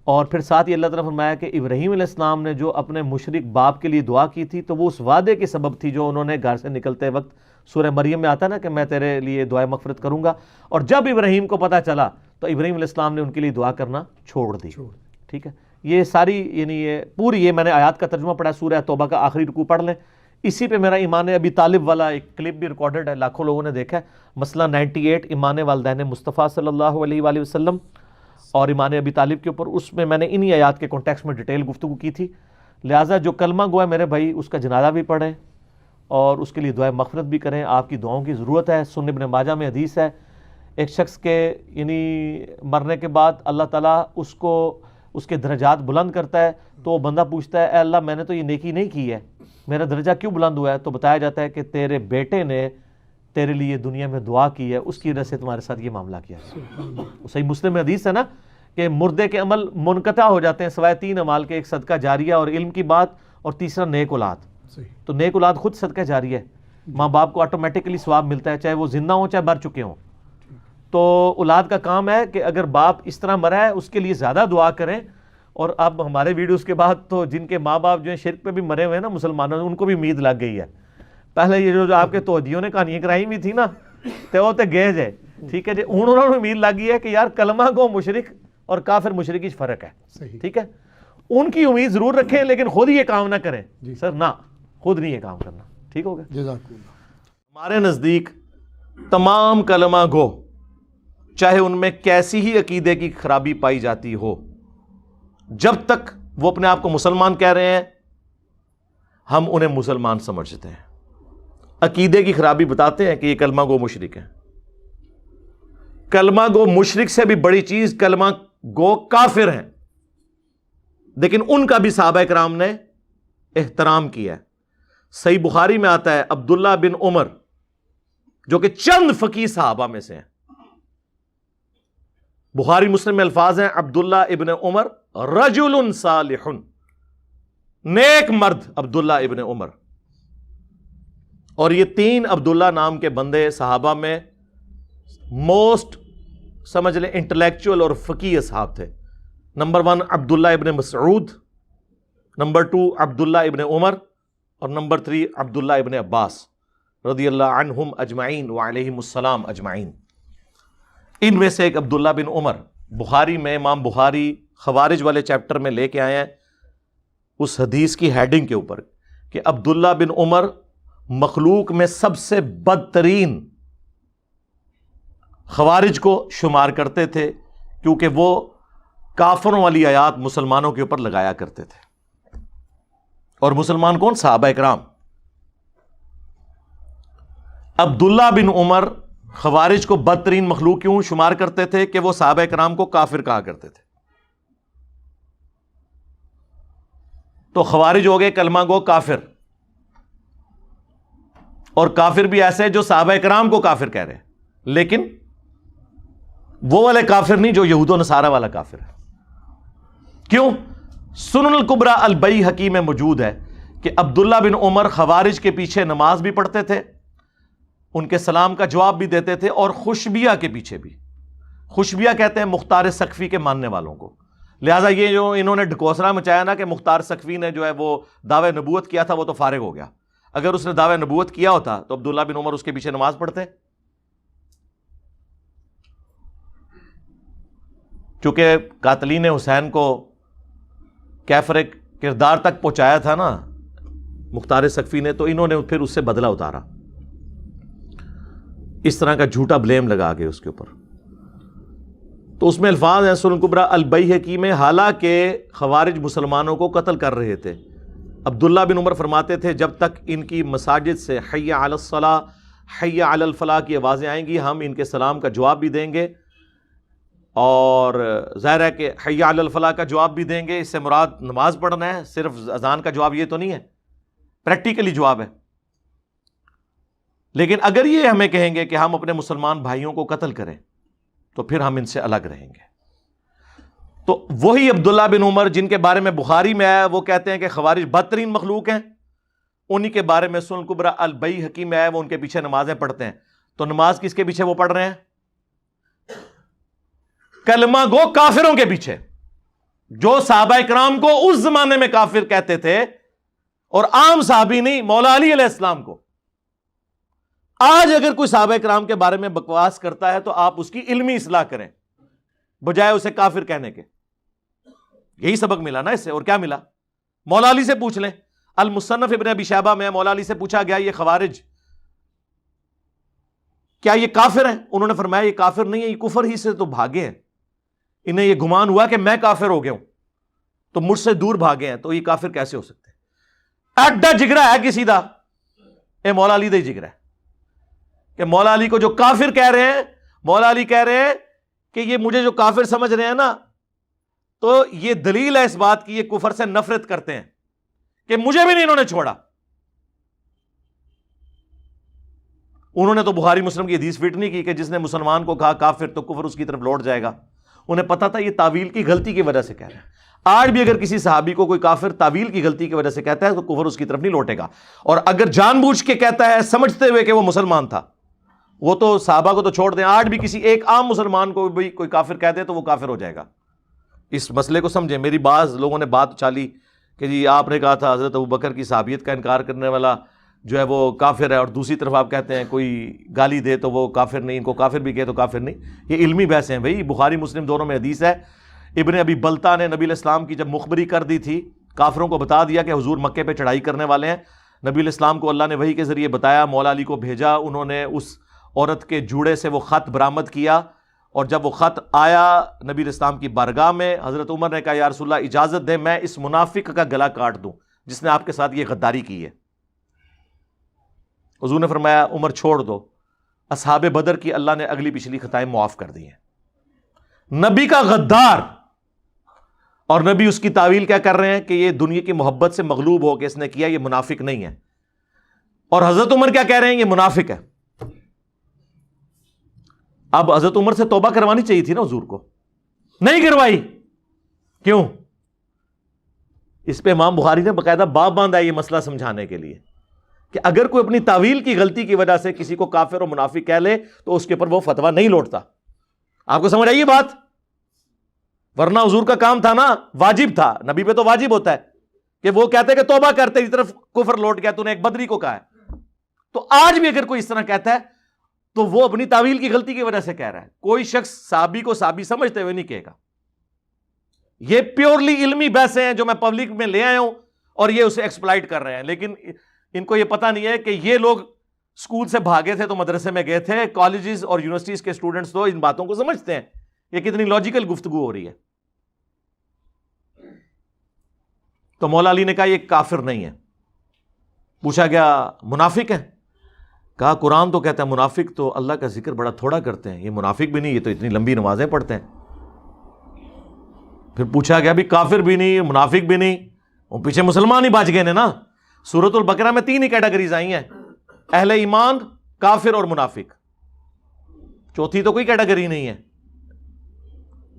اور پھر ساتھ ہی اللہ تعالیٰ نے فرمایا کہ ابراہیم علیہ السلام نے جو اپنے مشرک باپ کے لیے دعا کی تھی تو وہ اس وعدے کے سبب تھی جو انہوں نے گھر سے نکلتے وقت, سورہ مریم میں آتا ہے نا کہ میں تیرے لیے دعائے مغفرت کروں گا. اور جب ابراہیم کو پتہ چلا تو ابراہیم علیہ السلام نے ان کے لیے دعا کرنا چھوڑ دی. ٹھیک ہے, یہ ساری یعنی یہ پوری یہ میں نے آیات کا ترجمہ پڑھا, سورہ توبہ کا آخری رکوع پڑھ لیں. اسی پہ میرا ایمان ابی طالب والا ایک کلپ بھی ریکارڈڈ ہے, لاکھوں لوگوں نے دیکھا ہے. مسئلہ 98 ایمان والدین مصطفیٰ صلی اللہ علیہ وآلہ وسلم اور ایمان ابی طالب کے اوپر, اس میں میں نے انہی آیات کے کانٹیکسٹ میں ڈیٹیل گفتگو کی تھی. لہٰذا جو کلمہ گو ہے میرے بھائی اس کا جنازہ بھی پڑھیں اور اس کے لیے دعائے مغفرت بھی کریں, آپ کی دعاؤں کی ضرورت ہے. سنن ابن ماجہ میں حدیث ہے ایک شخص کے یعنی مرنے کے بعد اللہ تعالیٰ اس کو اس کے درجات بلند کرتا ہے, تو وہ بندہ پوچھتا ہے اے اللہ میں نے تو یہ نیکی نہیں کی ہے, میرا درجہ کیوں بلند ہوا ہے؟ تو بتایا جاتا ہے کہ تیرے بیٹے نے تیرے لیے دنیا میں دعا کی ہے, اس کی وجہ سے تمہارے ساتھ یہ معاملہ کیا ہے. صحیح مسلم میں حدیث ہے نا کہ مردے کے عمل منقطع ہو جاتے ہیں سوائے 3 اعمال کے, ایک صدقہ جاریہ اور علم کی بات, اور تیسرا نیک اولاد. تو نیک اولاد خود صدقہ جاریہ ہے, ماں باپ کو آٹومیٹکلی ثواب ملتا ہے چاہے وہ زندہ ہوں چاہے مر چکے ہوں. تو اولاد کا کام ہے کہ اگر باپ اس طرح مرا ہے اس کے لیے زیادہ دعا کریں. اور اب ہمارے ویڈیوز کے بعد تو جن کے ماں باپ جو ہیں شرک پہ بھی مرے ہوئے ہیں نا مسلمانوں, ان کو بھی امید لگ گئی ہے. پہلے یہ جو آپ کے توجیوں نے کہانیاں کرائی ہوئی تھی نا تو وہ گئے جائے, ٹھیک ہے جی, انہوں نے امید لگ گئی ہے کہ یار کلمہ کو مشرک اور کافر مشرک کی فرق ہے. ٹھیک ہے, ان کی امید ضرور رکھیں لیکن خود یہ کام نہ کریں. سر نہ, خود نہیں یہ کام کرنا. ٹھیک ہو گیا. ہمارے نزدیک تمام کلمہ گو چاہے ان میں کیسی ہی عقیدے کی خرابی پائی جاتی ہو, جب تک وہ اپنے آپ کو مسلمان کہہ رہے ہیں ہم انہیں مسلمان سمجھتے ہیں. عقیدے کی خرابی بتاتے ہیں کہ یہ کلمہ گو مشرک ہیں, کلمہ گو مشرک سے بھی بڑی چیز کلمہ گو کافر ہیں، لیکن ان کا بھی صحابہ کرام نے احترام کیا ہے۔ صحیح بخاری میں آتا ہے عبداللہ بن عمر جو کہ چند فقیہ صحابہ میں سے ہیں، بخاری مسلم میں الفاظ ہیں عبداللہ ابن عمر رجل صالح، نیک مرد عبداللہ ابن عمر۔ اور یہ تین عبداللہ نام کے بندے صحابہ میں موسٹ سمجھ لیں انٹلیکچوئل اور فقیہ صحاب تھے۔ نمبر 1 عبداللہ ابن مسعود، نمبر 2 عبداللہ ابن عمر، اور نمبر 3 عبداللہ ابن عباس رضی اللہ عنہم اجمعین وعلیہم السلام اجمعین۔ ان میں سے ایک عبداللہ بن عمر بخاری میں امام بخاری خوارج والے چیپٹر میں لے کے آئے ہیں اس حدیث کی ہیڈنگ کے اوپر کہ عبداللہ بن عمر مخلوق میں سب سے بدترین خوارج کو شمار کرتے تھے، کیونکہ وہ کافروں والی آیات مسلمانوں کے اوپر لگایا کرتے تھے۔ اور مسلمان کون؟ صحابہ اکرام۔ عبداللہ بن عمر خوارج کو بدترین مخلوق کیوں شمار کرتے تھے؟ کہ وہ صحابہ اکرام کو کافر کہا کرتے تھے۔ تو خوارج ہو گئے کلمہ گو کافر، اور کافر بھی ایسے جو صحابہ اکرام کو کافر کہہ رہے ہیں، لیکن وہ والے کافر نہیں جو یہود و نصارہ والا کافر ہے۔ کیوں؟ سنن الکبریٰ البیہقی میں موجود ہے کہ عبداللہ بن عمر خوارج کے پیچھے نماز بھی پڑھتے تھے، ان کے سلام کا جواب بھی دیتے تھے، اور خوشبیہ کے پیچھے بھی۔ خوشبیہ کہتے ہیں مختار سقفی کے ماننے والوں کو۔ لہٰذا یہ جو انہوں نے ڈھکوسرا مچایا نا کہ مختار سقفی نے جو ہے وہ دعوی نبوت کیا تھا، وہ تو فارغ ہو گیا۔ اگر اس نے دعوی نبوت کیا ہوتا تو عبداللہ بن عمر اس کے پیچھے نماز پڑھتے۔ چونکہ قاتلین حسین کو کیفر کردار تک پہنچایا تھا نا مختار سقفی نے، تو انہوں نے پھر اس سے بدلہ اتارا، اس طرح کا جھوٹا بلیم لگا کے اس کے اوپر۔ تو اس میں الفاظ ہیں سنن الکبریٰ البیہقی میں، حالانکہ خوارج مسلمانوں کو قتل کر رہے تھے، عبداللہ بن عمر فرماتے تھے جب تک ان کی مساجد سے حی علی الصلاۃ حی علی الفلاح کی آوازیں آئیں گی ہم ان کے سلام کا جواب بھی دیں گے، اور ظاہر ہے کہ حی علی الفلاح کا جواب بھی دیں گے، اس سے مراد نماز پڑھنا ہے، صرف اذان کا جواب یہ تو نہیں ہے، پریکٹیکلی جواب ہے۔ لیکن اگر یہ ہمیں کہیں گے کہ ہم اپنے مسلمان بھائیوں کو قتل کریں تو پھر ہم ان سے الگ رہیں گے۔ تو وہی عبداللہ بن عمر جن کے بارے میں بخاری میں آیا وہ کہتے ہیں کہ خوارج بدترین مخلوق ہیں، انہی کے بارے میں سنن الکبریٰ البیہقی میں آیا وہ ان کے پیچھے نمازیں پڑھتے ہیں۔ تو نماز کس کے پیچھے وہ پڑھ رہے ہیں؟ کلمہ گو کافروں کے پیچھے، جو صحابہ اکرام کو اس زمانے میں کافر کہتے تھے، اور عام صحابی نہیں، مولا علی علیہ السلام کو۔ آج اگر کوئی صحابہ اکرام کے بارے میں بکواس کرتا ہے تو آپ اس کی علمی اصلاح کریں بجائے اسے کافر کہنے کے۔ یہی سبق ملا نا اس سے، اور کیا ملا؟ مولا علی سے پوچھ لیں، المصنف ابن ابی شیبہ میں مولا علی سے پوچھا گیا یہ خوارج کیا یہ کافر ہیں؟ انہوں نے فرمایا یہ کافر نہیں ہے، یہ کفر ہی سے تو بھاگے ہیں، انہیں یہ گمان ہوا کہ میں کافر ہو گیا ہوں تو مجھ سے دور بھاگے ہیں، تو یہ کافر کیسے ہو سکتے ہیں؟ ایڈا جگرا ہے کسی دا، اے مولا علی دا ہی جگرا ہے کہ مولا علی کو جو کافر کہہ رہے ہیں، مولا علی کہہ رہے ہیں کہ یہ مجھے جو کافر سمجھ رہے ہیں نا، تو یہ دلیل ہے اس بات کی یہ کفر سے نفرت کرتے ہیں کہ مجھے بھی نہیں انہوں نے چھوڑا۔ انہوں نے تو بخاری مسلم کی حدیث فٹ نہیں کی کہ جس نے مسلمان کو کہا کافر تو کفر اس کی طرف لوٹ جائے گا۔ انہیں پتا تھا یہ تعویل کی غلطی کی وجہ سے کہہ رہے ہیں۔ آج بھی اگر کسی صحابی کو کوئی کافر تعویل کی غلطی کی وجہ سے کہتا ہے تو کفر اس کی طرف نہیں لوٹے گا، اور اگر جان بوجھ کے کہتا ہے سمجھتے ہوئے کہ وہ مسلمان تھا، وہ تو صحابہ کو تو چھوڑ دیں، آج بھی کسی ایک عام مسلمان کو بھی کوئی کافر کہہ دے تو وہ کافر ہو جائے گا۔ اس مسئلے کو سمجھیں۔ میری بعض لوگوں نے بات چالی کہ جی آپ نے کہا تھا حضرت ابوبکر کی صحابیت کا انکار کرنے والا جو ہے وہ کافر ہے، اور دوسری طرف آپ کہتے ہیں کوئی گالی دے تو وہ کافر نہیں، ان کو کافر بھی کہے تو کافر نہیں۔ یہ علمی بحثیں ہیں بھائی، بخاری مسلم دونوں میں حدیث ہے۔ ابن ابی بلتا نے نبی علیہ السلام کی جب مخبری کر دی تھی، کافروں کو بتا دیا کہ حضور مکے پہ چڑھائی کرنے والے ہیں، نبی علیہ السلام کو اللہ نے وحی کے ذریعے بتایا، مولا علی کو بھیجا، انہوں نے اس عورت کے جوڑے سے وہ خط برآمد کیا، اور جب وہ خط آیا نبی علیہ السلام کی بارگاہ میں، حضرت عمر نے کہا یا رسول اللہ اجازت دے میں اس منافق کا گلا کاٹ دوں جس نے آپ کے ساتھ یہ غداری کی ہے۔ حضور نے فرمایا عمر چھوڑ دو، اصحاب بدر کی اللہ نے اگلی پچھلی خطائیں معاف کر دی ہیں۔ نبی کا غدار، اور نبی اس کی تعویل کیا کر رہے ہیں کہ یہ دنیا کی محبت سے مغلوب ہو کے اس نے کیا، یہ منافق نہیں ہے۔ اور حضرت عمر کیا کہہ رہے ہیں؟ یہ منافق ہے۔ اب حضرت عمر سے توبہ کروانی چاہیے تھی نا حضور کو، نہیں کروائی، کیوں؟ اس پہ امام بخاری نے باقاعدہ باب باندھا ہے یہ مسئلہ سمجھانے کے لیے کہ اگر کوئی اپنی تعویل کی غلطی کی وجہ سے کسی کو کافر اور منافق کہہ لے تو اس کے اوپر وہ فتویٰ نہیں لوٹتا۔ آپ کو سمجھ آئی یہ بات؟ ورنہ حضور کا کام تھا نا، واجب تھا، نبی پہ تو واجب ہوتا ہے کہ وہ کہتے کہ توبہ کرتے اس طرف کفر لوٹ گیا، تو نے ایک بدری کو کہا ہے۔ تو آج بھی اگر کوئی اس طرح کہتا ہے تو وہ اپنی تعویل کی غلطی کی وجہ سے کہہ رہا ہے۔ کوئی شخص صحابی کو صحابی سمجھتے ہوئے نہیں کہے گا۔ یہ پیورلی علمی بحثیں ہیں جو میں پبلک میں لے آیا ہوں اور یہ اسے ایکسپلائٹ کر رہے ہیں، لیکن ان کو یہ پتہ نہیں ہے کہ یہ لوگ اسکول سے بھاگے تھے تو مدرسے میں گئے تھے، کالجز اور یونیورسٹیز کے اسٹوڈنٹس تو ان باتوں کو سمجھتے ہیں۔ یہ کتنی لاجیکل گفتگو ہو رہی ہے۔ تو مولا علی نے کہا یہ کافر نہیں ہے۔ پوچھا گیا منافق ہے؟ کہا قرآن تو کہتا ہے منافق تو اللہ کا ذکر بڑا تھوڑا کرتے ہیں، یہ منافق بھی نہیں، یہ تو اتنی لمبی نمازیں پڑھتے ہیں۔ پھر پوچھا گیا بھی کافر بھی نہیں، منافق بھی نہیں، وہ پیچھے مسلمان ہی بچ گئے نے نا۔ سورۃ البقرہ میں 3 ہی کیٹیگریز آئی ہیں، اہل ایمان، کافر اور منافق، چوتھی تو کوئی کیٹیگری نہیں ہے۔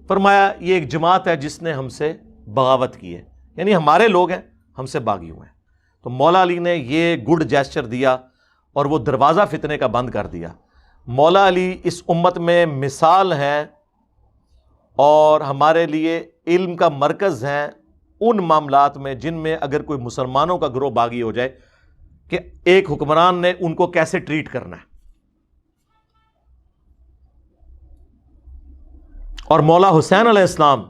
فرمایا یہ ایک جماعت ہے جس نے ہم سے بغاوت کی ہے، یعنی ہمارے لوگ ہیں، ہم سے باغی ہوئے ہیں۔ تو مولا علی نے یہ گڈ جیسچر دیا اور وہ دروازہ فتنے کا بند کر دیا۔ مولا علی اس امت میں مثال ہیں اور ہمارے لیے علم کا مرکز ہیں ان معاملات میں جن میں اگر کوئی مسلمانوں کا گروہ باغی ہو جائے کہ ایک حکمران نے ان کو کیسے ٹریٹ کرنا ہے۔ اور مولا حسین علیہ السلام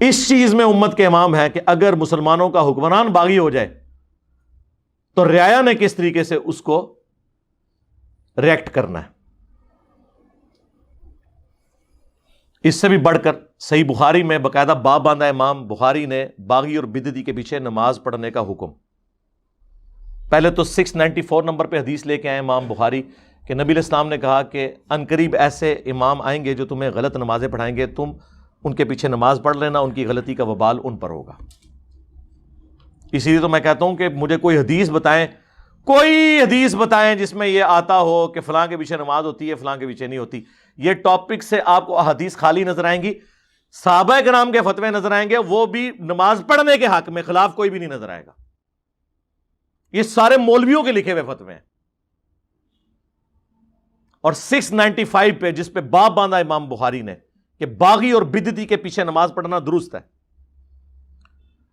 اس چیز میں امت کے امام ہے کہ اگر مسلمانوں کا حکمران باغی ہو جائے تو رعایا نے کس طریقے سے اس کو ریئیکٹ کرنا ہے۔ اس سے بھی بڑھ کر صحیح بخاری میں باقاعدہ باب باندھا امام بخاری نے باغی اور بدعتی کے پیچھے نماز پڑھنے کا حکم۔ پہلے تو 694 نمبر پہ حدیث لے کے آئے امام بخاری کہ نبی علیہ السلام نے کہا کہ عنقریب ایسے امام آئیں گے جو تمہیں غلط نمازیں پڑھائیں گے، تم ان کے پیچھے نماز پڑھ لینا، ان کی غلطی کا وبال ان پر ہوگا۔ اسی لیے تو میں کہتا ہوں کہ مجھے کوئی حدیث بتائیں، کوئی حدیث بتائیں جس میں یہ آتا ہو کہ فلاں کے پیچھے نماز ہوتی ہے، فلاں کے پیچھے نہیں ہوتی۔ یہ ٹاپک سے آپ کو احادیث خالی نظر آئیں گی، صحابہ کرام کے فتوے نظر آئیں گے، وہ بھی نماز پڑھنے کے حق میں خلاف کوئی بھی نہیں نظر آئے گا۔ یہ سارے مولویوں کے لکھے ہوئے فتوے ہیں۔ اور 695 پہ جس پہ باب باندھا امام بخاری نے کہ باغی اور بدعتی کے پیچھے نماز پڑھنا درست ہے،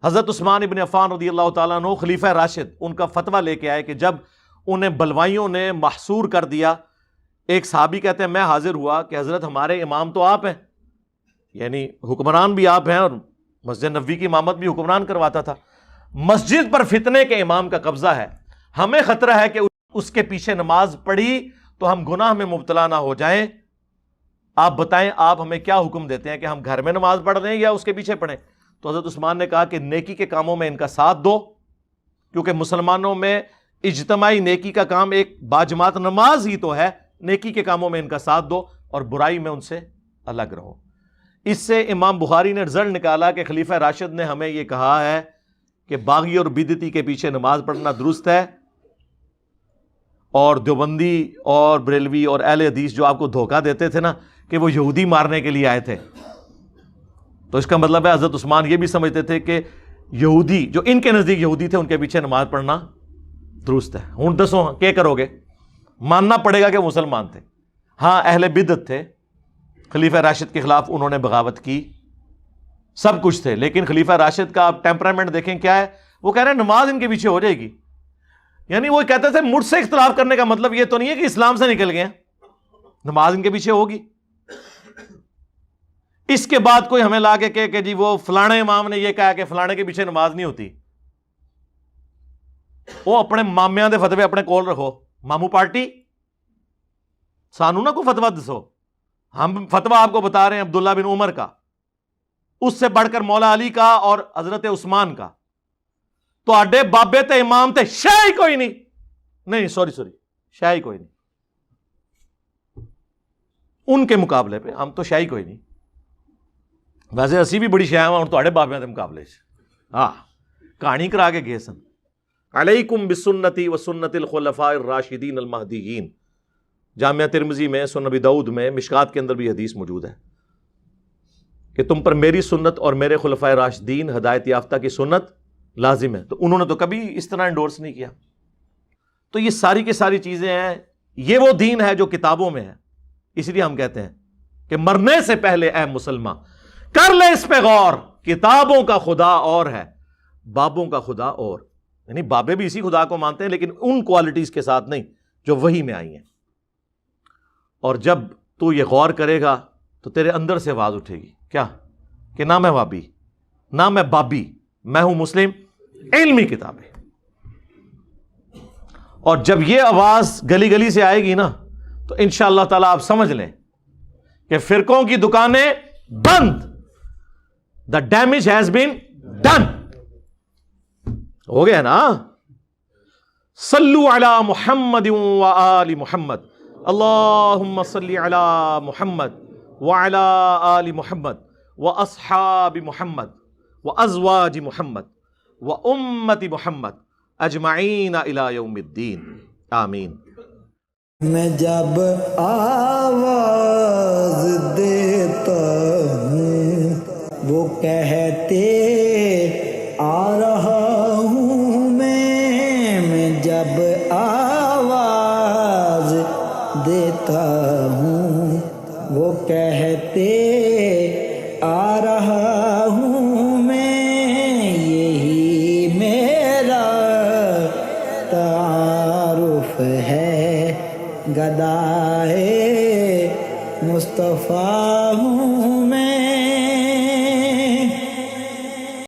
حضرت عثمان ابن عفان رضی اللہ تعالیٰ عنہ خلیفہ راشد ان کا فتویٰ لے کے آئے کہ جب انہیں بلوائیوں نے محصور کر دیا، ایک صحابی کہتے ہیں میں حاضر ہوا کہ حضرت ہمارے امام تو آپ ہیں، یعنی حکمران بھی آپ ہیں، اور مسجد نبوی کی امامت بھی حکمران کرواتا تھا، مسجد پر فتنے کے امام کا قبضہ ہے، ہمیں خطرہ ہے کہ اس کے پیچھے نماز پڑھی تو ہم گناہ میں مبتلا نہ ہو جائیں، آپ بتائیں آپ ہمیں کیا حکم دیتے ہیں کہ ہم گھر میں نماز پڑھ لیں یا اس کے پیچھے پڑھیں؟ تو حضرت عثمان نے کہا کہ نیکی کے کاموں میں ان کا ساتھ دو، کیونکہ مسلمانوں میں اجتماعی نیکی کا کام ایک باجماعت نماز ہی تو ہے، نیکی کے کاموں میں ان کا ساتھ دو اور برائی میں ان سے الگ رہو۔ اس سے امام بخاری نے رزلٹ نکالا کہ خلیفہ راشد نے ہمیں یہ کہا ہے کہ باغی اور بدعتی کے پیچھے نماز پڑھنا درست ہے، اور دیوبندی اور بریلوی اور اہل حدیث جو آپ کو دھوکہ دیتے تھے نا کہ وہ یہودی مارنے کے لیے آئے تھے، تو اس کا مطلب ہے حضرت عثمان یہ بھی سمجھتے تھے کہ یہودی جو ان کے نزدیک یہودی تھے ان کے پیچھے نماز پڑھنا درست ہے۔ ہوں دسو کیا کرو گے؟ ماننا پڑے گا کہ مسلمان تھے، ہاں اہل بدعت تھے، خلیفہ راشد کے خلاف انہوں نے بغاوت کی، سب کچھ تھے، لیکن خلیفہ راشد کا آپ ٹیمپرامنٹ دیکھیں کیا ہے، وہ کہہ رہے ہیں نماز ان کے پیچھے ہو جائے گی، یعنی وہ کہتے تھے مجھ سے اختلاف کرنے کا مطلب یہ تو نہیں ہے کہ اسلام سے نکل گئے، نماز ان کے پیچھے ہوگی۔ اس کے بعد کوئی ہمیں لا کے کہے کہ جی وہ فلانے امام نے یہ کہا کہ فلانے کے پیچھے نماز نہیں ہوتی، وہ اپنے مامیاں دے فتوے اپنے کول رکھو، مامو پارٹی سانو نہ کوئی فتویٰ دسو، ہم فتویٰ آپ کو بتا رہے ہیں عبداللہ بن عمر کا، اس سے بڑھ کر مولا علی کا اور حضرت عثمان کا، تو اڈے بابے تے امام تے شے ہی کوئی نہیں، سوری شاہی کوئی نہیں ان کے مقابلے پہ، ہم تو شاہی کوئی نہیں. ویسے اسی بھی بڑی شاہ ہوں تھوڑے بابیاں دے مقابلے چ. ہاں کہانی کرا کے گئے سن. علیکم بسنتی و سنت الخلفاء الراشدین المہدیین. جامعہ ترمذی میں، سنن ابی داؤد میں، مشکات کے اندر بھی حدیث موجود ہے کہ تم پر میری سنت اور میرے خلفائے راشدین ہدایت یافتہ کی سنت لازم ہے. تو انہوں نے تو کبھی اس طرح انڈورس نہیں کیا. تو یہ ساری کی ساری چیزیں ہیں. یہ وہ دین ہے جو کتابوں میں ہے. اس لیے ہم کہتے ہیں کہ مرنے سے پہلے اے مسلمان کر لے اس پہ غور. کتابوں کا خدا اور ہے، بابوں کا خدا اور. یعنی بابے بھی اسی خدا کو مانتے ہیں لیکن ان کوالٹیز کے ساتھ نہیں جو وحی میں آئی ہیں. اور جب تو یہ غور کرے گا تو تیرے اندر سے آواز اٹھے گی کیا کہ نہ میں وابی، نہ میں بابی، میں ہوں مسلم. علمی کتابیں. اور جب یہ آواز گلی گلی سے آئے گی نا تو انشاءاللہ تعالیٰ آپ سمجھ لیں کہ فرقوں کی دکانیں بند. The damage has been done. ہو گیا نا. صلو علی محمد و آل محمد. اللہم صلی علی محمد وعلی آل محمد واصحاب محمد وازواج محمد وامت محمد اجمعین الی یوم الدین. آمین. میں جب آواز دیتا ہوں وہ کہتے آ رہا ہوں میں جب آواز دیتا ہوں وہ کہتے آ رہا ہوں میں. یہی میرا تعارف ہے، گدائے مصطفیٰ ہوں